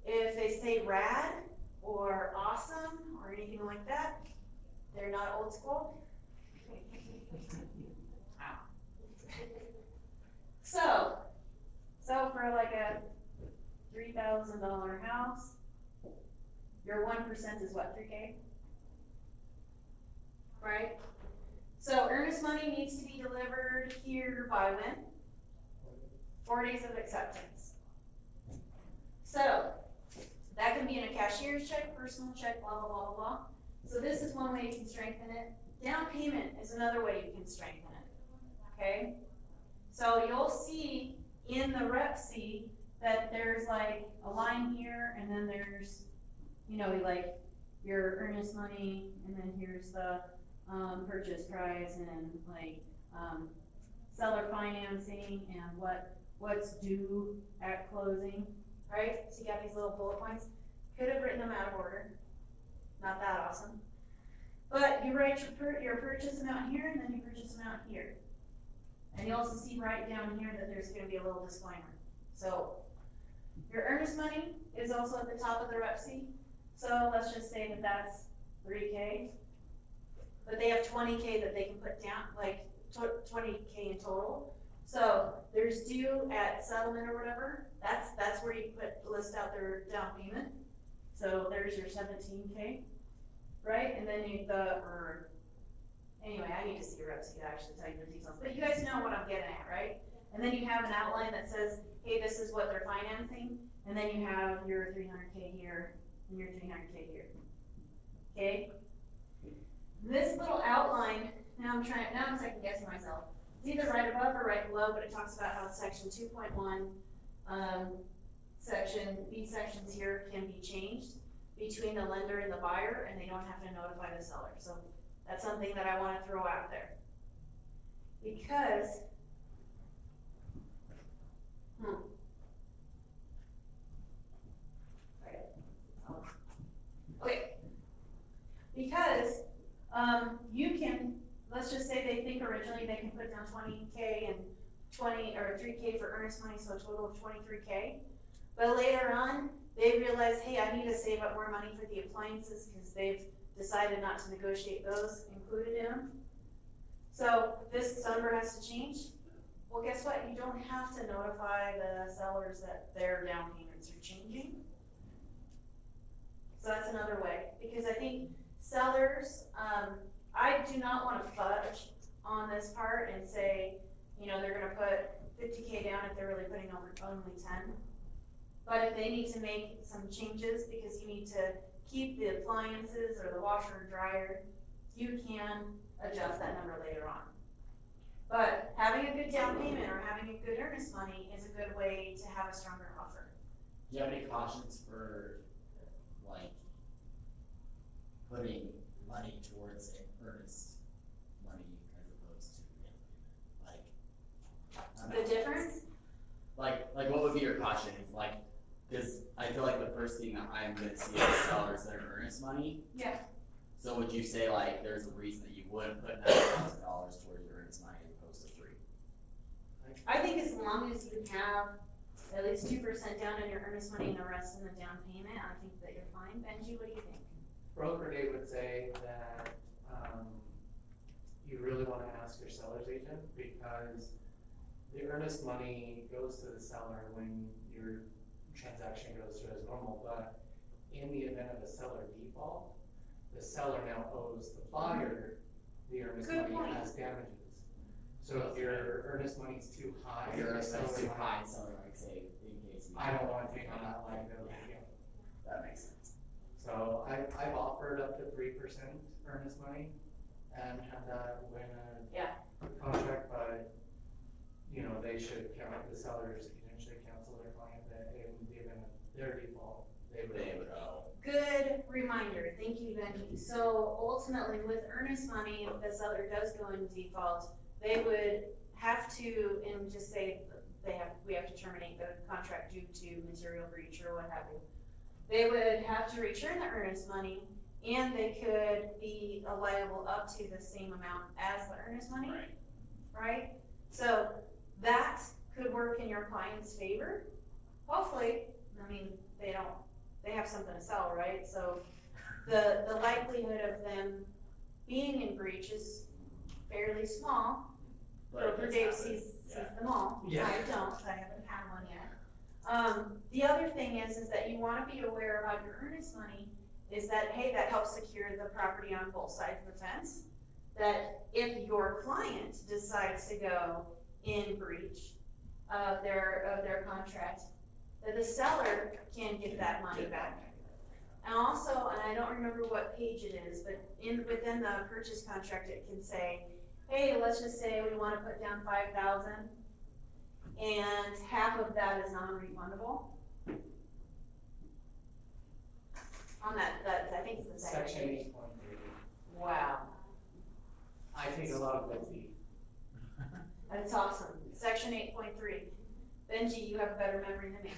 If they say rad or awesome or anything like that, they're not old school. So for like a $3,000 house, your 1% is what, 3K? Right? So earnest money needs to be delivered here by when? 4 days of acceptance. So that can be in a cashier's check, personal check, blah, blah, blah, blah, blah. So this is one way you can strengthen it. Down payment is another way you can strengthen it, okay? So you'll see in the Recieve that there's like a line here, and then there's, like your earnest money, and then here's the purchase price, and like seller financing, and what's due at closing, right? So you got these little bullet points. Could have written them out of order. Not that awesome. But you write your purchase amount here, and then your purchase amount here. And you also see right down here that there's going to be a little disclaimer. So your earnest money is also at the top of the Recieve. So let's just say that that's 3K. But they have 20K that they can put down, like 20K in total. So there's due at settlement or whatever. That's where you list out their down payment. So there's your 17K, right? And then anyway, I need to see your Recieve to actually tell you the details. But you guys know what I'm getting at, right? And then you have an outline that says, hey, this is what they're financing. And then you have your 300K here and your 300K here. Okay? This little outline, now I'm second guessing myself. It's either right above or right below, but it talks about how section 2.1, these sections here can be changed between the lender and the buyer, and they don't have to notify the seller. So that's something that I want to throw out there. Because, okay. Because you can, let's just say they think originally they can put down 20K and 3K for earnest money, so a total of 23K. But later on, they realize, hey, I need to save up more money for the appliances because they've decided not to negotiate those included in them. So this number has to change. Well, guess what? You don't have to notify the sellers that their down payments are changing. So that's another way, because I think sellers, I do not want to fudge on this part and say, they're going to put 50K down if they're really putting only 10. But if they need to make some changes because you need to keep the appliances or the washer or dryer, you can adjust that number later on. But having a good down payment or having a good earnest money is a good way to have a stronger offer. Do you have any cautions for, like, putting money towards an earnest money as opposed to down payment? Like, The difference? Like what would be your caution? Like, because I feel like the first thing that I'm gonna see is sellers that are earnest money. Yeah. So would you say like there's a reason that you wouldn't put $9,000 towards your earnest money as opposed to $3,000? I think as long as you have at least 2% down in your earnest money and the rest in the down payment, I think that you're fine. Benji, what do you think? Broker Dave would say that, you really wanna ask your seller's agent, because the earnest money goes to the seller when your transaction goes through as normal, but in the event of a seller default, the seller now owes the buyer the earnest Good money point. as damages. So if your earnest money's too high, If your the earnest money's seller too might- high, seller might say, in case you. I don't wanna take on that liability again. That makes sense. So I've offered up to 3% earnest money and had that win Yeah. a contract, but, you know, they should count, the seller's agent should counsel their client that in the event of their default, they would owe. Good reminder, thank you, Benji. So ultimately, with earnest money, if the seller does go in default, they would have to, and just say we have to terminate the contract due to material breach or what have you. They would have to return the earnest money, and they could be liable up to the same amount as the earnest money, right? So that could work in your client's favor. Hopefully, I mean, they have something to sell, right? So the likelihood of them being in breach is fairly small. Broker Dave sees them all. Yeah. I don't, I haven't had one yet. The other thing is that you wanna be aware about your earnest money is that, hey, that helps secure the property on both sides of the fence. That if your client decides to go in breach of their contract, that the seller can get that money back. And also, and I don't remember what page it is, but within the purchase contract, it can say, hey, let's just say we wanna put down 5,000 and half of that is non-refundable. On that, I think it's the second Section page. 8.3. Wow, I take a lot of liberty. that's awesome. Section 8.3. Benji, you have a better memory than me.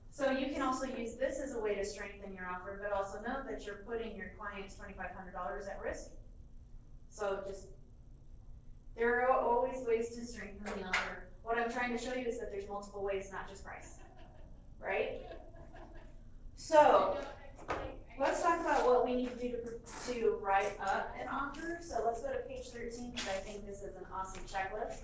So you can also use this as a way to strengthen your offer, but also know that you're putting your client's $2,500 at risk. So there are always ways to strengthen the offer. What I'm trying to show you is that there's multiple ways, not just price, right? So let's talk about what we need to do to write up an offer. So let's go to page 13, because I think this is an awesome checklist.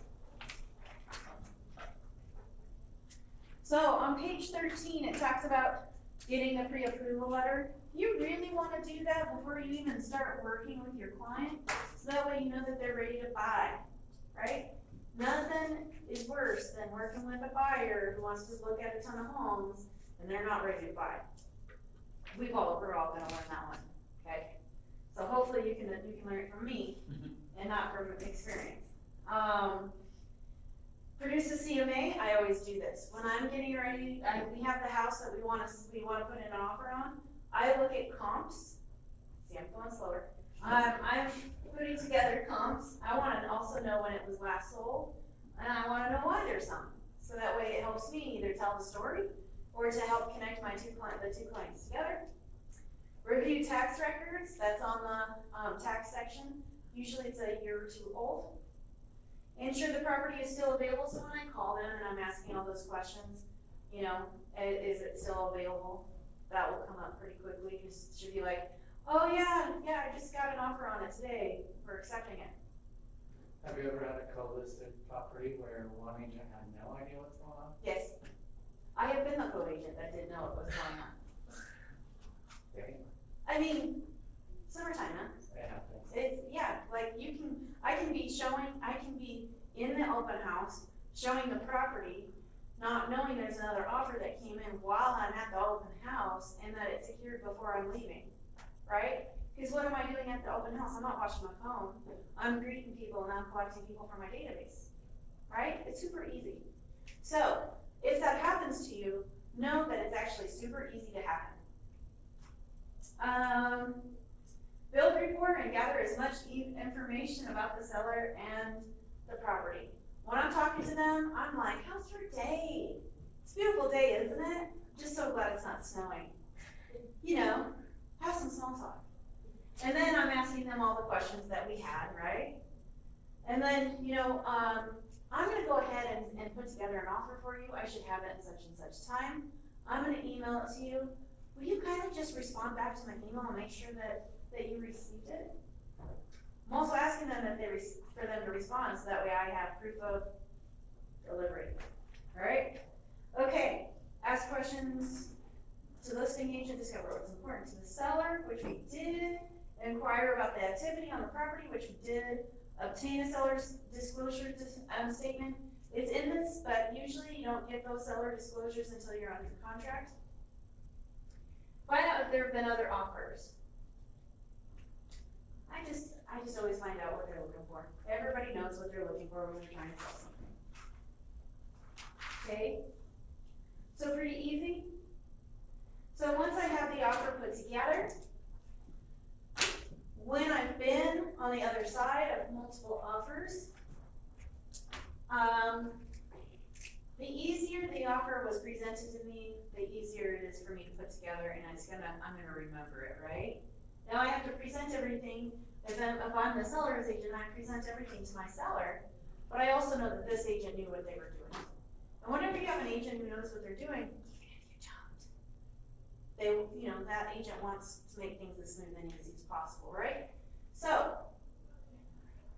So on page 13, it talks about getting a pre-approval letter. You really want to do that before you even start working with your client, so that way you know that they're ready to buy, right? Nothing is worse than working with a buyer who wants to look at a ton of homes and they're not ready to buy. We're all gonna learn that one, okay? So hopefully you can learn it from me and not from experience. Produce a CMA, I always do this. When I'm getting ready, we have the house that we wanna put in an offer on, I look at comps. See, I'm going slower. I'm putting together comps. I wanna also know when it was last sold, and I wanna know why there's some. So that way it helps me either tell the story or to help connect the two clients together. Review tax records, that's on the tax section. Usually it's a year or two old. Ensure the property is still available, so when I call them and I'm asking all those questions, you know, is it still available? That will come up pretty quickly. You should be like, oh yeah, I just got an offer on it today, we're accepting it. Have you ever had a co-listed property where one agent had no idea what's going on? Yes. I have been the co-agent that didn't know what was going on. Okay. I mean, summertime, huh? It happens. I can be in the open house, showing the property, not knowing there's another offer that came in while I'm at the open house, and that it secures through before I'm leaving, right? Because what am I doing at the open house? I'm not watching my phone. I'm greeting people and I'm collecting people from my database, right? It's super easy. So if that happens to you, know that it's actually super easy to happen. Build rapport and gather as much information about the seller and the property. When I'm talking to them, I'm like, how's your day? It's a beautiful day, isn't it? Just so glad it's not snowing. You know, have some small talk. And then I'm asking them all the questions that we had, right? And then, you know, I'm gonna go ahead and put together an offer for you. I should have it in such and such time. I'm gonna email it to you. Will you kind of just respond back to my email and make sure that you received it? I'm also asking them if for them to respond so that way I have proof of delivery. All right? Okay, ask questions to listing agent, discover what's important to the seller, which we did, inquire about the activity on the property, which we did, obtain a seller's disclosure statement. It's in this, but usually you don't get those seller disclosures until you're under contract. Find out if there have been other offers. I just always find out what they're looking for. Everybody knows what they're looking for when they're trying to sell something. Okay? So pretty easy. So once I have the offer put together, when I've been on the other side of multiple offers, the easier the offer was presented to me, the easier it is for me to put together, and I'm gonna remember it, right? Now I have to present everything. If I'm the seller's agent, I present everything to my seller, but I also know that this agent knew what they were doing. And whenever you have an agent who knows what they're doing, even if you don't, you know, that agent wants to make things as smooth and easy as possible, right? So,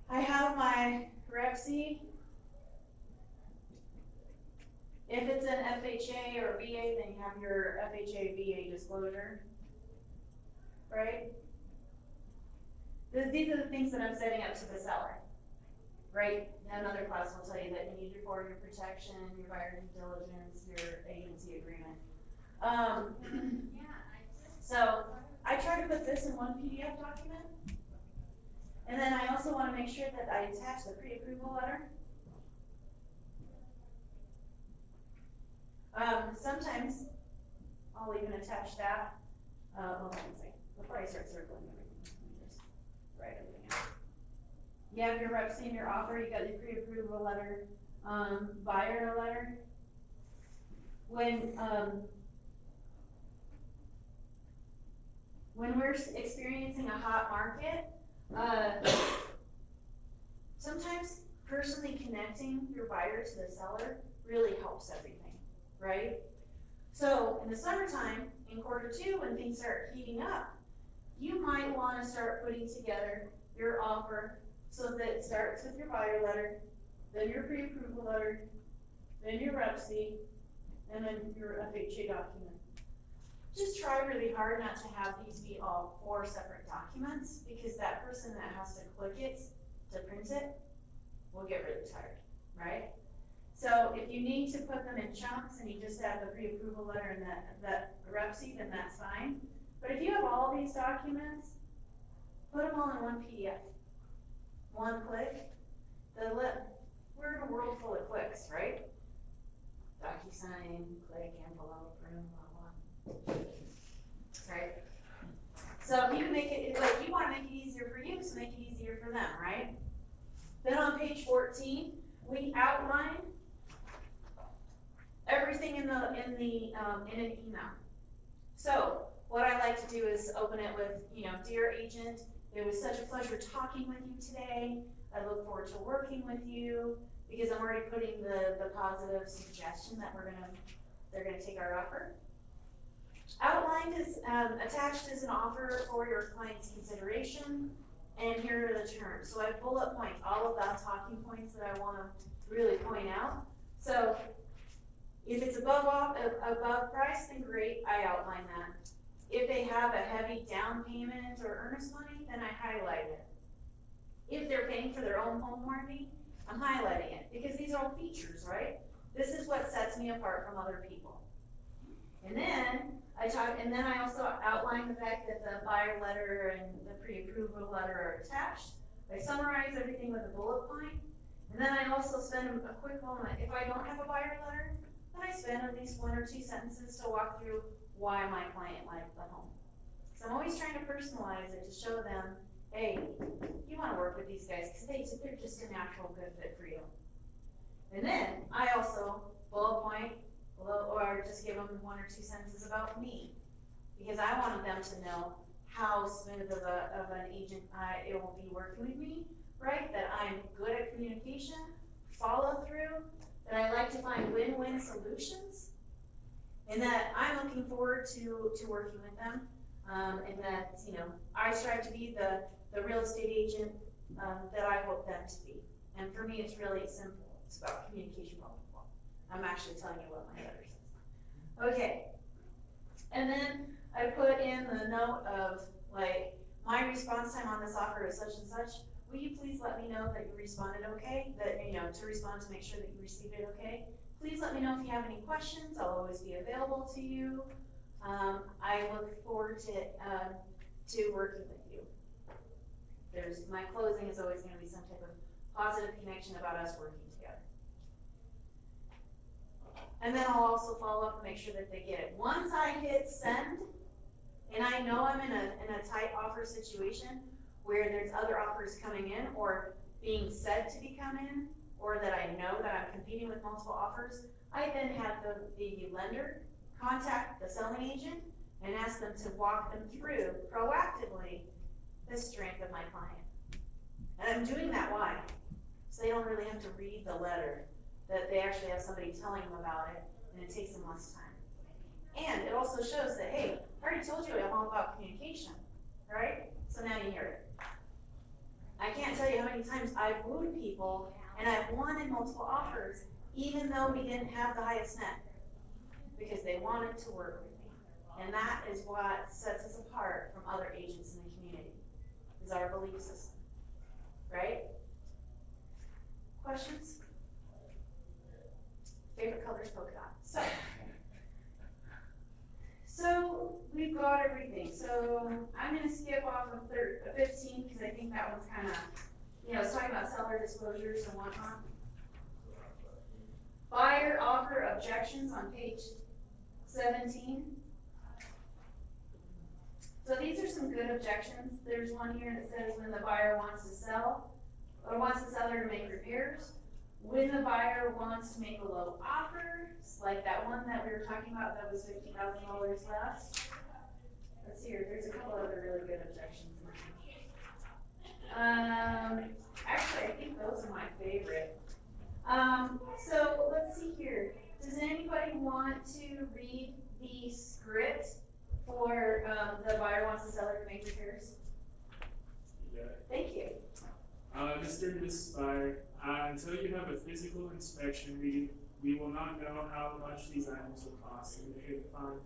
I have my Recieve. If it's an FHA or VA, then you have your FHA VA disclosure, right? These are the things that I'm setting up to the seller, right? Another class will tell you that you need your protection, your buyer due diligence, your agency agreement. So I try to put this in one PDF document. And then I also want to make sure that I attach the pre-approval letter. Sometimes I'll even attach that. Hold on a second. Before I start circling everything, let me just write everything out. You have your rep seeing your offer, you got your pre-approval letter, buyer letter. When we're experiencing a hot market, sometimes personally connecting your buyer to the seller really helps everything, right? So in the summertime, in Q2, when things start heating up, you might want to start putting together your offer so that it starts with your buyer letter, then your pre-approval letter, then your Recieve, and then your FHA document. Just try really hard not to have these be all 4 separate documents, because that person that has to click it to print it will get really tired, right? So if you need to put them in chunks and you just have the pre-approval letter and that Recieve, then that's fine. But if you have all these documents, put them all in one PDF. One click. We're in a world full of clicks, right? DocuSign, click, envelope, print, blah, blah. Right? So if you make it, like, you want to make it easier for you, so make it easier for them, right? Then on page 14, we outline everything in an email. So what I like to do is open it with, dear agent, it was such a pleasure talking with you today. I look forward to working with you, because I'm already putting the positive suggestion that they're gonna take our offer. Outlined is attached as an offer for your client's consideration, and here are the terms. So I bullet point all of the talking points that I want to really point out. So if it's above price, then great, I outline that. If they have a heavy down payment or earnest money, then I highlight it. If they're paying for their own home warranty, I'm highlighting it, because these are all features, right? This is what sets me apart from other people. And then I also outline the fact that the buyer letter and the pre-approval letter are attached. I summarize everything with a bullet point. And then I also spend a quick moment, if I don't have a buyer letter, then I spend at least 1 or 2 sentences to walk through why my client liked the home. So I'm always trying to personalize it to show them, hey, you wanna work with these guys, cause they're just a natural good fit for you. And then I also bullet point, or just give them 1 or 2 sentences about me, because I wanted them to know how smooth of an agent it will be working with me, right? That I'm good at communication, follow through, that I like to find win-win solutions, and that I'm looking forward to working with them, and that, you know, I strive to be the real estate agent that I hope them to be. And for me, it's really simple. It's about communication. I'm actually telling you what my letter says. Okay. And then I put in the note of, like, my response time on this offer is such and such. Will you please let me know that you responded okay? That, you know, to respond to make sure that you received it okay. Please let me know if you have any questions. I'll always be available to you. I look forward to working with you. My closing is always going to be some type of positive connection about us working together. And then I'll also follow up and make sure that they get it. Once I hit send, and I know I'm in a tight offer situation where there's other offers coming in or being said to be coming in, or that I know that I'm competing with multiple offers, I then have the lender contact the selling agent and ask them to walk them through proactively the strength of my client. And I'm doing that why? So they don't really have to read the letter, that they actually have somebody telling them about it, and it takes them less time. And it also shows that, hey, I already told you I'm all about communication, right? So now you hear it. I can't tell you how many times I've wooed people and I've won in multiple offers, even though we didn't have the highest net, because they wanted to work with me. And that is what sets us apart from other agents in the community, is our belief system, right? Questions? Favorite color is polka dot. So we've got everything. So I'm going to skip off of 15 because I think that one's kind of, you know, it's talking about seller disclosures and whatnot. Buyer offer objections on page 17. So these are some good objections. There's one here that says when the buyer wants to sell or wants the seller to make repairs. When the buyer wants to make a low offer, like that one that we were talking about that was $50,000 less. Let's see here, there's a couple other really good objections. Actually, I think those are my favorite. So let's see here. Does anybody want to read the script for the buyer wants the seller to make repairs? Yeah. Thank you. Mr. and Mrs. Buyer, until you have a physical inspection, we will not know how much these items will cost, and if you find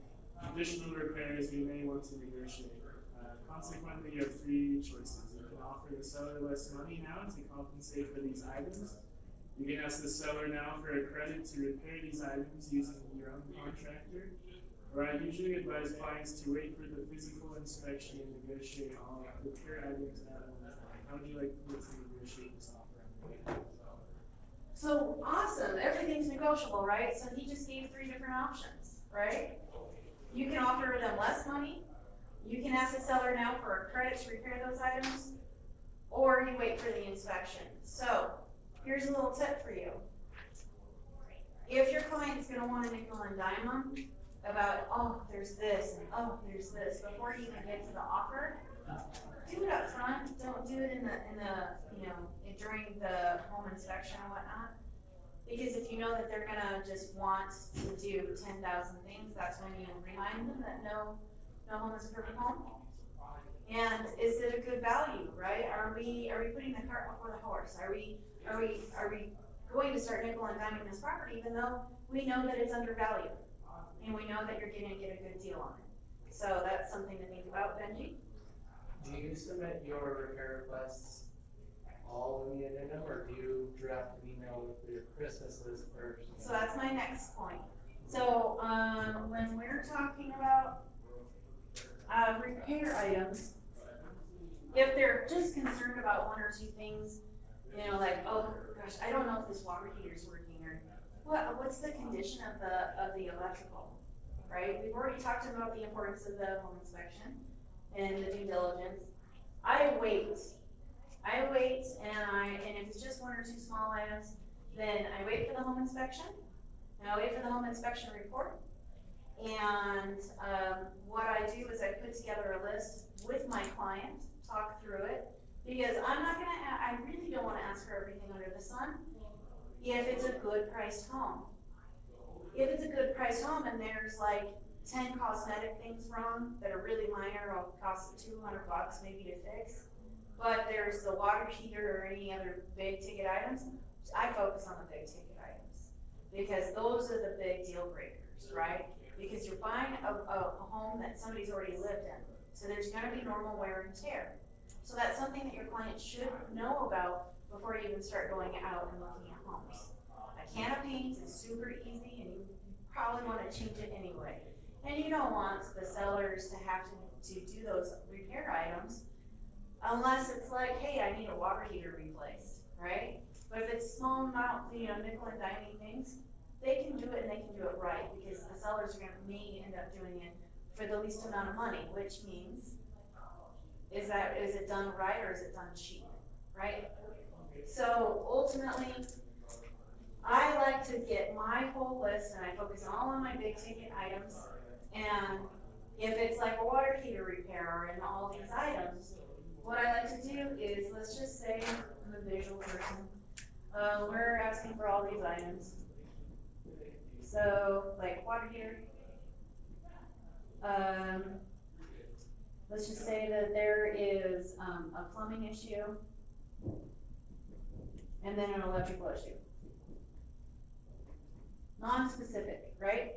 additional repairs, we may want to negotiate. Consequently, you have 3 choices. You can offer the seller less money now to compensate for these items. You can ask the seller now for a credit to repair these items using your own contractor. Or I usually advise clients to wait for the physical inspection and negotiate all repair items at one time. How would you like me to negotiate this offer? So awesome, everything's negotiable, right? So he just gave 3 different options, right? You can offer them less money, you can ask the seller now for a credit to repair those items, or you wait for the inspection. So here's a little tip for you. If your client's gonna want to nickel and dime them about, oh, there's this, and oh, there's this, before you even get to the offer, do it up front. Don't do it in the you know, during the home inspection or whatnot. Because if you know that they're gonna just want to do 10,000 things, that's when you remind them that no home is a perfect home. And is it a good value, right? Are we putting the cart before the horse? Are we going to start nickel and diming this property even though we know that it's undervalued? And we know that you're gonna get a good deal on it. So that's something to think about, Benji. Do you submit your repair requests all in the addendum, or do you draft an email with your Christmas list first? So that's my next point. So when we're we're talking about repair items, if they're just concerned about one or two things, you know, like, oh gosh, I don't know if this water heater's working, or what's the condition of the electrical, right? We've already talked about the importance of the home inspection and the due diligence. I wait, and if it's just one or two small items, then I wait for the home inspection, and I wait for the home inspection report. And what I do is I put together a list with my client, talk through it, because I really don't wanna ask for everything under the sun if it's a good priced home. If it's a good priced home and there's like 10 cosmetic things wrong that are really minor, will cost $200 maybe to fix, but there's the water heater or any other big ticket items, I focus on the big ticket items, because those are the big deal breakers, right? Because you're buying a home that somebody's already lived in, so there's gonna be normal wear and tear. So that's something that your client should know about before you even start going out and looking at homes. A can of paint is super easy, and you probably wanna change it anyway. And you don't want the sellers to have to do those repair items unless it's like, hey, I need a water heater replaced, right? But if it's small amount, you know, nickel and diming things, they can do it and they can do it right, because the sellers are may end up doing it for the least amount of money, which means, is it done right or is it done cheap, right? So ultimately, I like to get my whole list and I focus all on my big ticket items. And if it's like a water heater repair and all these items, what I like to do is, let's just say I'm a visual person. We're asking for all these items. So, like water heater. Let's just say that there is a plumbing issue and then an electrical issue. Non-specific, right?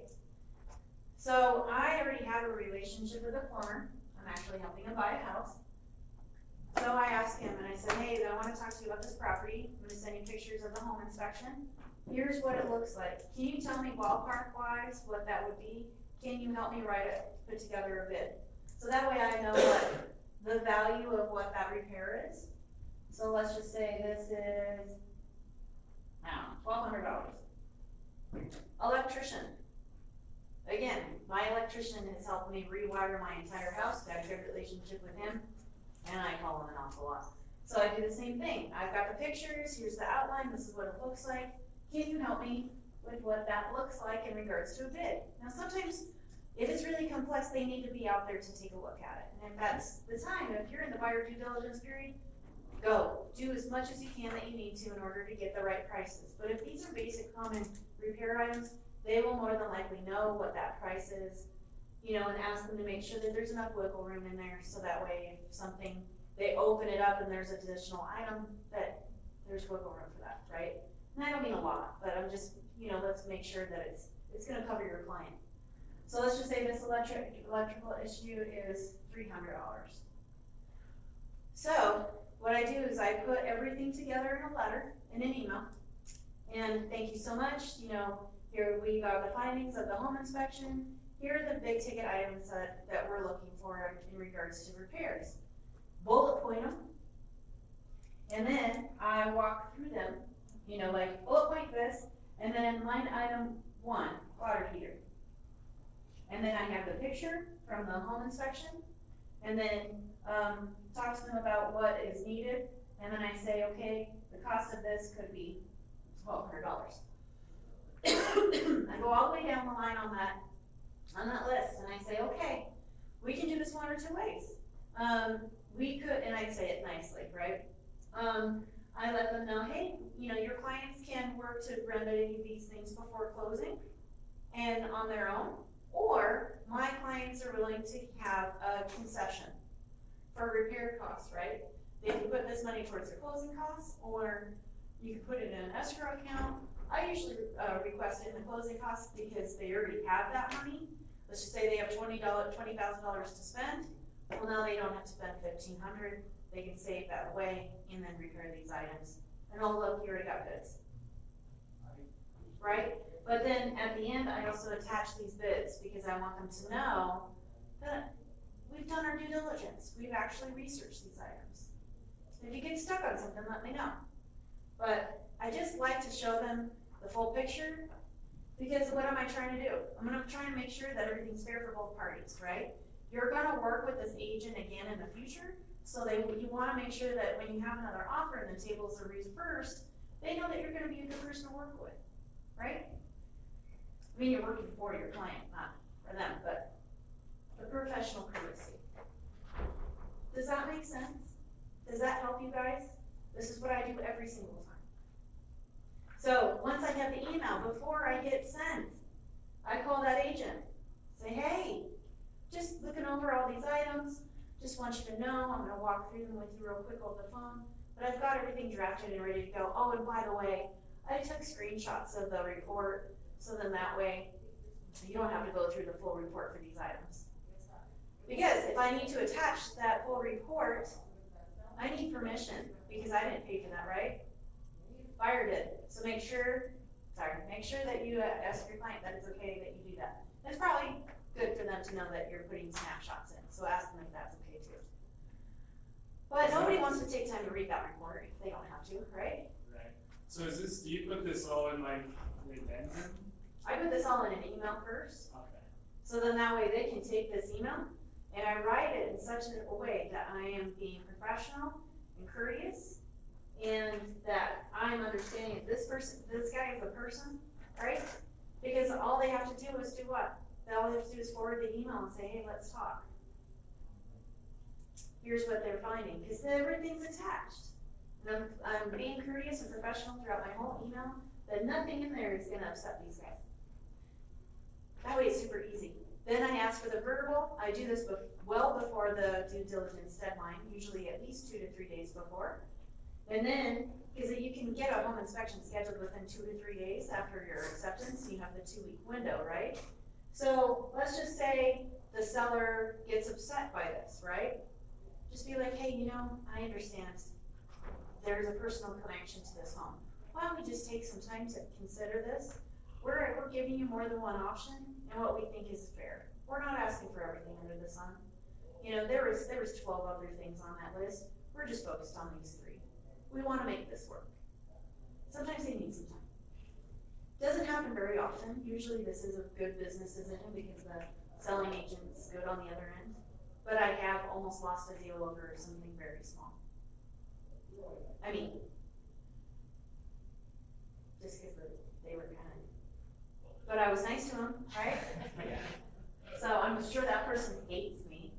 So I already have a relationship with a plumber. I'm actually helping him buy a house. So I asked him and I said, hey, I want to talk to you about this property. I'm going to send you pictures of the home inspection. Here's what it looks like. Can you tell me ballpark wise what that would be? Can you help me put together a bid? So that way I know what the value of what that repair is. So let's just say this is, I don't know, $1,200. Electrician. Again, my electrician has helped me rewire my entire house, got a good relationship with him, and I call him an awful lot. So I do the same thing. I've got the pictures, here's the outline, this is what it looks like. Can you help me with what that looks like in regards to a bid? Now sometimes, if it's really complex, they need to be out there to take a look at it. And if that's the time, if you're in the buyer due diligence period, go. Do as much as you can that you need to in order to get the right prices. But if these are basic common repair items, they will more than likely know what that price is, you know, and ask them to make sure that there's enough wiggle room in there, so that way if something, they open it up and there's an additional item, that there's wiggle room for that, right? And I don't mean a lot, but I'm just, you know, let's make sure that it's gonna cover your client. So let's just say this electrical issue is $300. So what I do is I put everything together in a letter, in an email, and thank you so much, you know, here we got the findings of the home inspection. Here are the big ticket items that we're looking for in regards to repairs. Bullet point them, and then I walk through them, you know, like bullet point this, and then line item 1, water heater. And then I have the picture from the home inspection, and then talk to them about what is needed, and then I say, okay, the cost of this could be $1,200. I go all the way down the line on that list, and I say, okay, we can do this one or two ways. We could, and I say it nicely, right? I let them know, hey, you know, your clients can work to remedy these things before closing and on their own, or my clients are willing to have a concession for repair costs, right? They can put this money towards their closing costs, or you can put it in an escrow account. I usually request it in the closing costs because they already have that money. Let's just say they have $20,000 to spend. Well, now they don't have to spend $1,500. They can save that away and then repair these items. And oh look, you already got bids. right? But then at the end, I also attach these bids because I want them to know that we've done our due diligence. We've actually researched these items. If you get stuck on something, let me know. But I just like to show them the full picture because what am I trying to do? I'm gonna try and make sure that everything's fair for both parties, right? You're gonna work with this agent again in the future, so you wanna make sure that when you have another offer and the tables are reversed, they know that you're gonna be a good person to work with, right? I mean, you're working for your client, not for them, but the professional courtesy. Does that make sense? Does that help you guys? This is what I do every single time. So once I have the email, before I hit send, I call that agent, say, hey, just looking over all these items, just want you to know, I'm gonna walk through them with you real quick over the phone, but I've got everything drafted and ready to go. Oh, and by the way, I took screenshots of the report, so then that way you don't have to go through the full report for these items. Because if I need to attach that full report, I need permission, because I didn't pay for that, right? Buyer did. So make sure that you ask your client that it's okay that you do that. It's probably good for them to know that you're putting snapshots in, so ask them if that's okay too. But nobody wants to take time to read that report if they don't have to, right? Right. So do you put this all in like an addendum? I put this all in an email first, Okay. so then that way they can take this email, and I write it in such a way that I am being professional and courteous, and that I'm understanding that this guy is a person, right? Because all they have to do is do what? All they have to do is forward the email and say, hey, let's talk. Here's what they're finding, because everything's attached. And I'm being courteous and professional throughout my whole email, that nothing in there is gonna upset these guys. That way it's super easy. Then I ask for the verbal. I do this well before the due diligence deadline, usually at least 2 to 3 days before. And then, because you can get a home inspection scheduled within 2 to 3 days after your acceptance, you have the 2-week window, right? So let's just say the seller gets upset by this, right? Just be like, hey, I understand there's a personal connection to this home. Why don't we just take some time to consider this? We're giving you more than one option and what we think is fair. We're not asking for everything under the sun. There was 12 other things on that list. We're just focused on these 3. We want to make this work. Sometimes they need some time. Doesn't happen very often. Usually this is a good business decision because the selling agent's good on the other end. But I have almost lost a deal over something very small. I mean, just because they were kind of, but I was nice to them, right? So I'm sure that person hates me,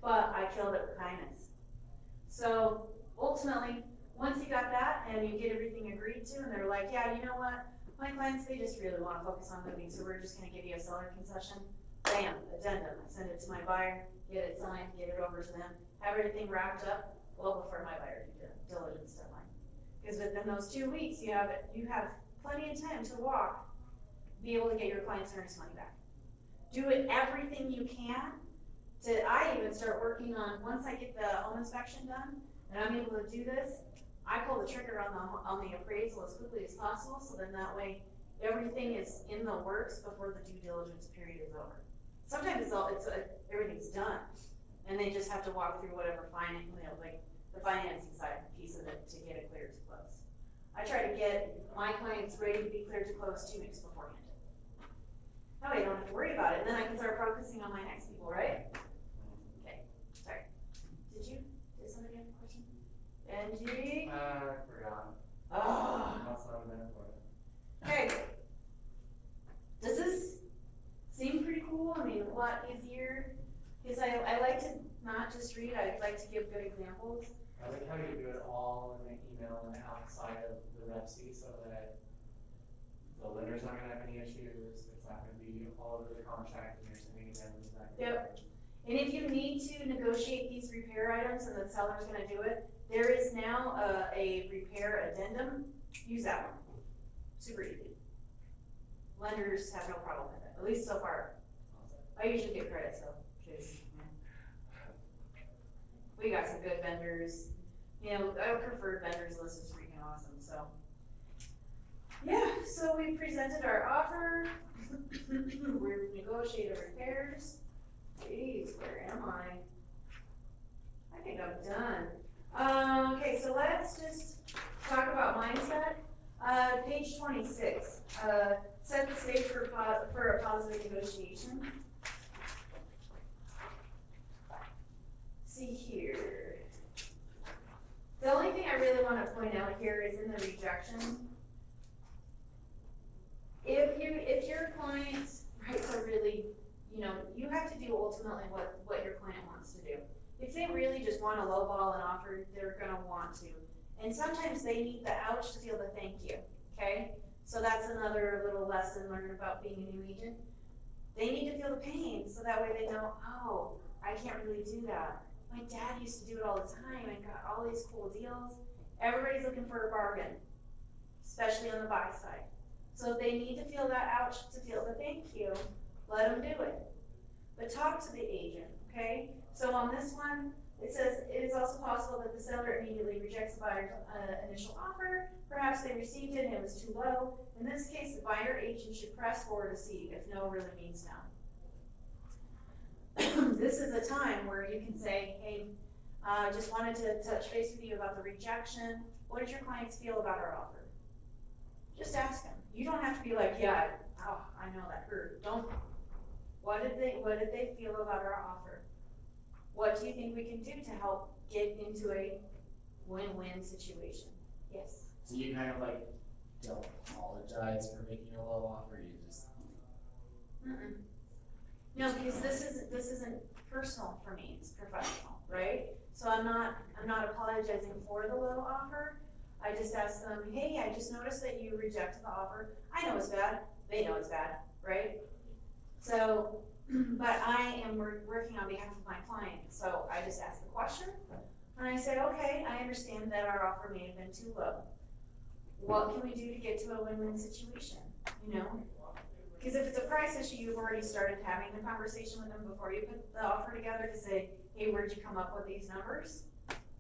but I killed it with kindness. So ultimately, once you got that and you get everything agreed to, and they're like, yeah, you know what? My clients, they just really want to focus on moving, so we're just going to give you a seller concession. Bam, addendum. I send it to my buyer, get it signed, get it over to them, have everything wrapped up well before my buyer due diligence deadline. Because within those 2 weeks, you have plenty of time to walk, be able to get your client's earnest money back. Do it everything you can. I even start working on, once I get the home inspection done, and I'm able to do this, I pull the trigger on the appraisal as quickly as possible, so then that way everything is in the works before the due diligence period is over. Sometimes everything's done, and they just have to walk through whatever like the financing side piece of it to get it cleared to close. I try to get my clients ready to be cleared to close 2 weeks beforehand. That way I don't have to worry about it, and then I can start focusing on my next people, right? Okay, sorry. Did somebody have a question? Benji? I forgot. Oh. That's not a minute for it. Okay. Does this seem pretty cool? I mean, a lot easier? Because I like to not just read, I like to give good examples. I like how you do it all in the email and outside of the Recieve so that the lender's not gonna have any issues. It's not gonna be all over the contract and you're sending it in. It's not gonna Yep. And if you need to negotiate these repair items and the seller's gonna do it, there is now a repair addendum. Use that one. Super easy. Lenders have no problem with it, at least so far. I usually get credit, so cheers. We got some good vendors. Our preferred vendors list is freaking awesome, so. Yeah, so we presented our offer. We're negotiating repairs. Jeez, where am I? I think I'm done. Okay, so let's just talk about mindset. Page 26, set the stage for a positive negotiation. See here. The only thing I really want to point out here is in the rejection. If your client's rights are really, you have to do ultimately what your client wants to do. If they really just want to lowball an offer, they're gonna want to. And sometimes they need the ouch to feel the thank you, okay? So that's another little lesson learned about being a new agent. They need to feel the pain so that way they know, oh, I can't really do that. My dad used to do it all the time and got all these cool deals. Everybody's looking for a bargain, especially on the buy side. So if they need to feel that ouch to feel the thank you, let them do it. But talk to the agent, okay? So on this one, it says, it is also possible that the seller immediately rejects the buyer's initial offer. Perhaps they received it and it was too low. In this case, the buyer agent should press for Recieve if no really means no. This is a time where you can say, hey, just wanted to touch base with you about the rejection. What did your clients feel about our offer? Just ask them. You don't have to be like, yeah, I know that hurt. Don't. What did they feel about our offer? What do you think we can do to help get into a win-win situation? Yes. So you kind of like don't apologize for making a low offer, you just. Mm-mm. No, because this isn't personal for me, it's professional, right? So I'm not apologizing for the low offer. I just ask them, hey, I just noticed that you rejected the offer. I know it's bad, they know it's bad, right? So, but I am working on behalf of my client, so I just ask the question, and I say, okay, I understand that our offer may have been too low. What can we do to get to a win-win situation, Because if it's a price issue, you've already started having the conversation with them before you put the offer together to say, hey, where'd you come up with these numbers?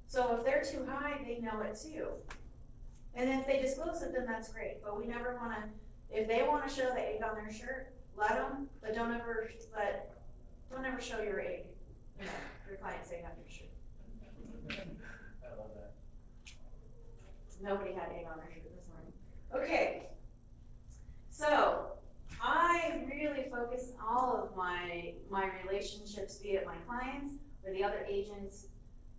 So if they're too high, they know it too. And if they disclose it, then that's great, but we never wanna, if they wanna show the egg on their shirt, let them, but don't ever show your egg, your client's egg on your shirt. I love that. Nobody had egg on their shirt this morning. Okay, so I really focus all of my relationships, be it my clients or the other agents,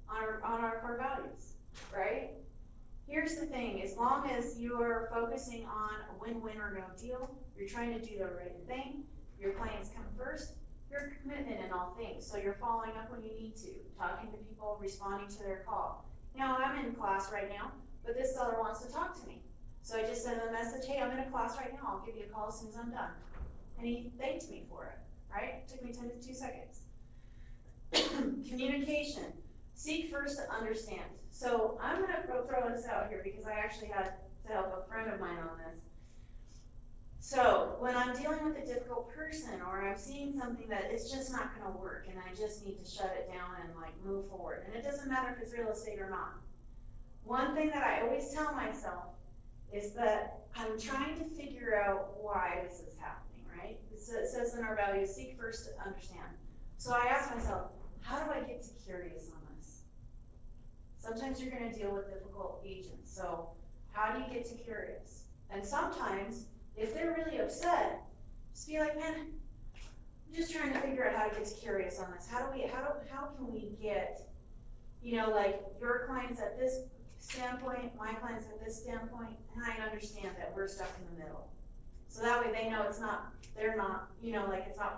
on our core values, right? Here's the thing, as long as you're focusing on a win-win or no deal, you're trying to do the right thing, your clients come first, you're commitment in all things, so you're following up when you need to, talking to people, responding to their call. Now, I'm in class right now, but this seller wants to talk to me. So I just sent him a message, hey, I'm in a class right now, I'll give you a call as soon as I'm done. And he thanked me for it, right? It took me 2 seconds. Communication. Seek first to understand. So I'm gonna throw this out here because I actually had to help a friend of mine on this. So when I'm dealing with a difficult person or I'm seeing something that it's just not gonna work and I just need to shut it down and move forward, and it doesn't matter if it's real estate or not. One thing that I always tell myself is that I'm trying to figure out why this is happening, right? It says in our values, seek first to understand. So I ask myself, how do I get to curious on this? Sometimes you're gonna deal with difficult agents, so how do you get to curious? And sometimes, if they're really upset, just be like, man, I'm just trying to figure out how to get to curious on this. How can we get, your clients at this standpoint, my clients at this standpoint, and I understand that we're stuck in the middle. So that way they know it's not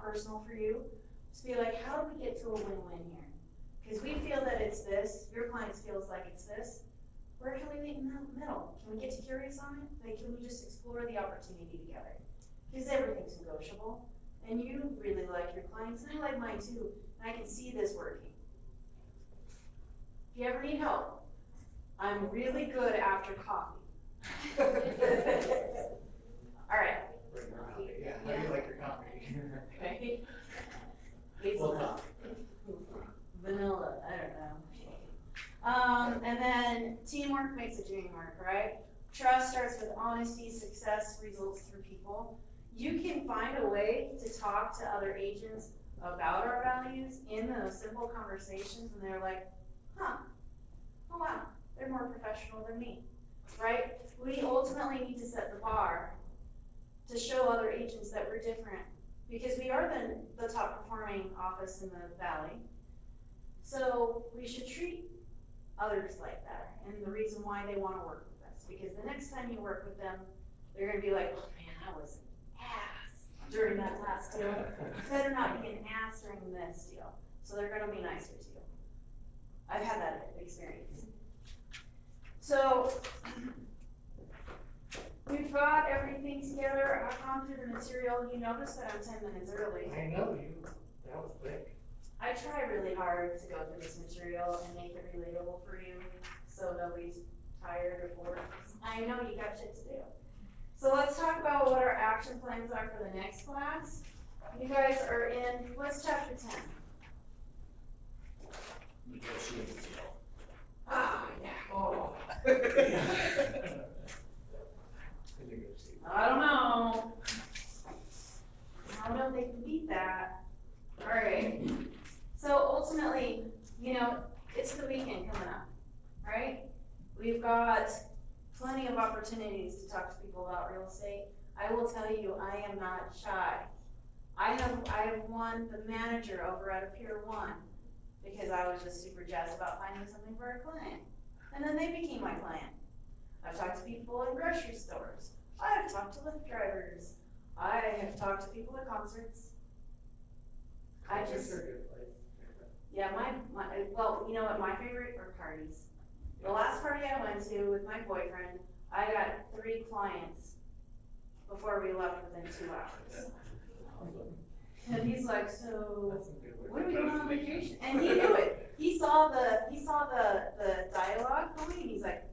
personal for you. Just be like, how do we get to a win-win here? Because we feel that it's this, your clients feels like it's this. Where can we meet in the middle? Can we get to curious on it? Can we just explore the opportunity together? Because everything's negotiable. And you really like your clients, and I like mine too, and I can see this working. If you ever need help, I'm really good after coffee. All right. Yeah, how do you like your coffee? Okay. Buta. Vanilla, I don't know. And then teamwork makes the dream work, right? Trust starts with honesty, success results through people. You can find a way to talk to other agents about our values in those simple conversations, and they're like, huh, oh wow, they're more professional than me, right? We ultimately need to set the bar to show other agents that we're different, because we are the top performing office in the valley. So we should treat others like that, and the reason why they want to work with us, because the next time you work with them, they're going to be like, oh man, I was an ass during that last deal. Better not be an ass during this deal. So they're going to be nicer to you. I've had that experience. So we've got everything together. I've gone through the material. You notice that I'm 10 minutes early. I know you, that was quick. I try really hard to go through this material and make it relatable for you, so nobody's tired or bored. I know you got shit to do. So let's talk about what our action plans are for the next class. You guys are in, what's chapter 10? Negotiate the deal. Ah, yeah. Oh. I don't know. I don't know if they can beat that. All right. So ultimately, you know, it's the weekend coming up, right? We've got plenty of opportunities to talk to people about real estate. I will tell you, I am not shy. I have won the manager over at a Pier 1 because I was just super jazzed about finding something for a client. And then they became my client. I've talked to people in grocery stores. I have talked to Lyft drivers. I have talked to people at concerts. I just, yeah, well, you know what, my favorite are parties. The last party I went to with my boyfriend, I got 3 clients before we left within 2 hours. And he's like, so, what are we doing on vacation? And he knew it. He saw the dialogue going, and he's like,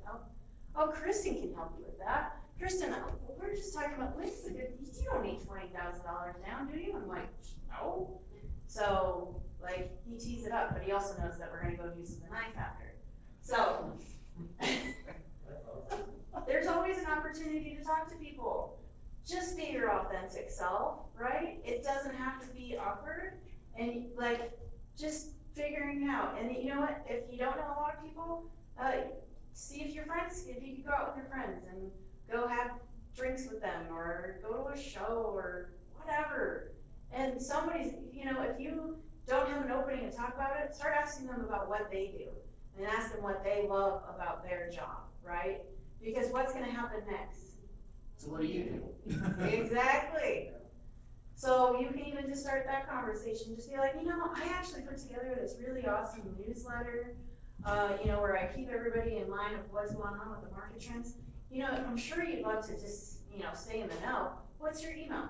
oh, Kristin can help you with that. Kristin, we're just talking about, you don't need $20,000 down, do you? I'm like, no. So, like, he tees it up, but he also knows that we're gonna go do something nice after. So, there's always an opportunity to talk to people. Just be your authentic self, right? It doesn't have to be awkward, and like, just figuring out. And you know what, if you don't know a lot of people, see if your friends, if you can go out with your friends and go have drinks with them, or go to a show, or whatever. And somebody's, you know, if you don't have an opening to talk about it, start asking them about what they do, and ask them what they love about their job, right? Because what's gonna happen next? So what do you do? Exactly. So you can even just start that conversation, just be like, you know, I actually put together this really awesome newsletter, you know, where I keep everybody in mind of what's going on with the market trends. You know, I'm sure you'd love to just, you know, stay in the know. What's your email?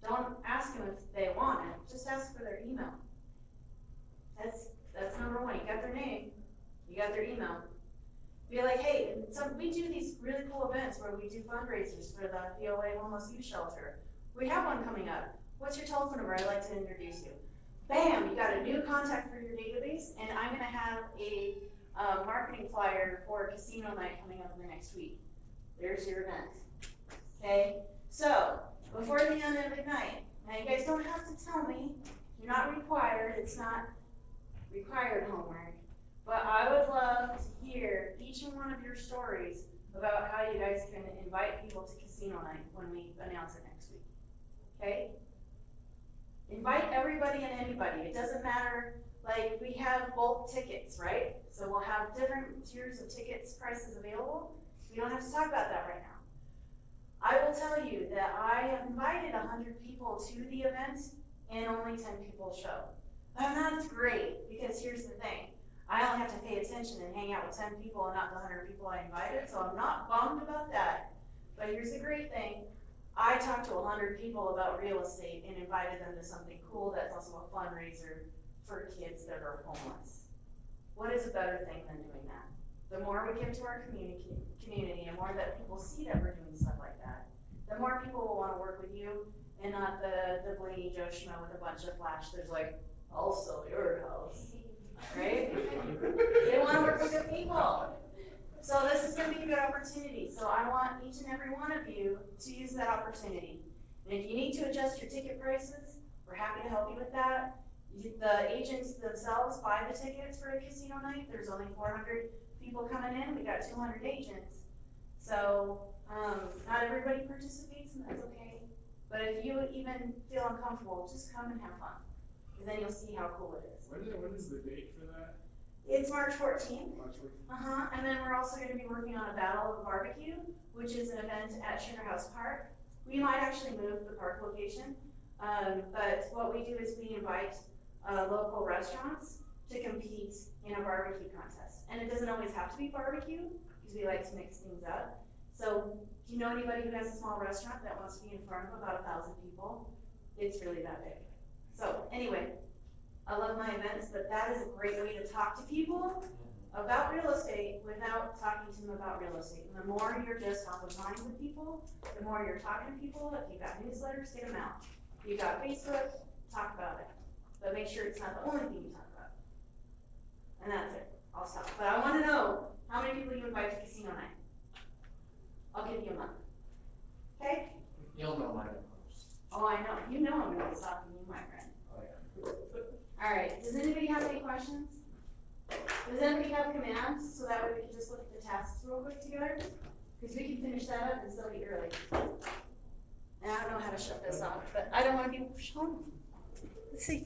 Don't ask them if they want it, just ask for their email. That's number one. You got their name, you got their email. Be like, hey, we do these really cool events where we do fundraisers for the VOA Homeless Youth Shelter. We have one coming up. What's your telephone number? I'd like to introduce you. Bam, you got a new contact for your database, and I'm gonna have a marketing flyer for casino night coming up in the next week. There's your event. Okay, so before the end of the night, now you guys don't have to tell me, you're not required, it's not required homework, but I would love to hear each and one of your stories about how you guys can invite people to casino night when we announce it next week, okay? Invite everybody and anybody, it doesn't matter, like we have bulk tickets, right? So we'll have different tiers of tickets prices available. We don't have to talk about that right now. I will tell you that I have invited 100 people to the event and only 10 people show. And that's great, because here's the thing. I only have to pay attention and hang out with 10 people and not the 100 people I invited, so I'm not bummed about that. But here's the great thing. I talked to 100 people about real estate and invited them to something cool that's also a fundraiser for kids that are homeless. What is a better thing than doing that? The more we give to our community, and more that people see that we're doing stuff like that, the more people will want to work with you, and not the blingy Joe Schmo with a bunch of flash. There's like, I'll sell your house, right? They want to work with good people. So this is gonna be a good opportunity, so I want each and every one of you to use that opportunity. And if you need to adjust your ticket prices, we're happy to help you with that. The agents themselves buy the tickets for a casino night, there's only 400 people coming in, we got 200 agents. So, not everybody participates and that's okay. But if you even feel uncomfortable, just come and have fun. Cause then you'll see how cool it is. When is the date for that? It's March 14th. March 14th. And then we're also gonna be working on a Battle of the Barbecue, which is an event at Sugar House Park. We might actually move the park location, but what we do is we invite, local restaurants to compete in a barbecue contest. And it doesn't always have to be barbecue, because we like to mix things up. So, do you know anybody who has a small restaurant that wants to be in front of about 1,000 people? It's really that big. So, anyway, I love my events, but that is a great way to talk to people about real estate without talking to them about real estate. And the more you're just top of mind with people, the more you're talking to people. If you've got newsletters, get them out. If you've got Facebook, talk about it. But make sure it's not the only thing you talk about. And that's it. I'll stop. But I want to know how many people you invite to casino night. I'll give you a month. Okay? You'll know mine first. Oh, I know. You know I'm going to be talking to you, my friend. Oh, yeah. All right. Does anybody have any questions? Does anybody have commands so that way we can just look at the tasks real quick together? Because we can finish that up and still be early. And I don't know how to shut this off, but I don't want to be shown. Let's see.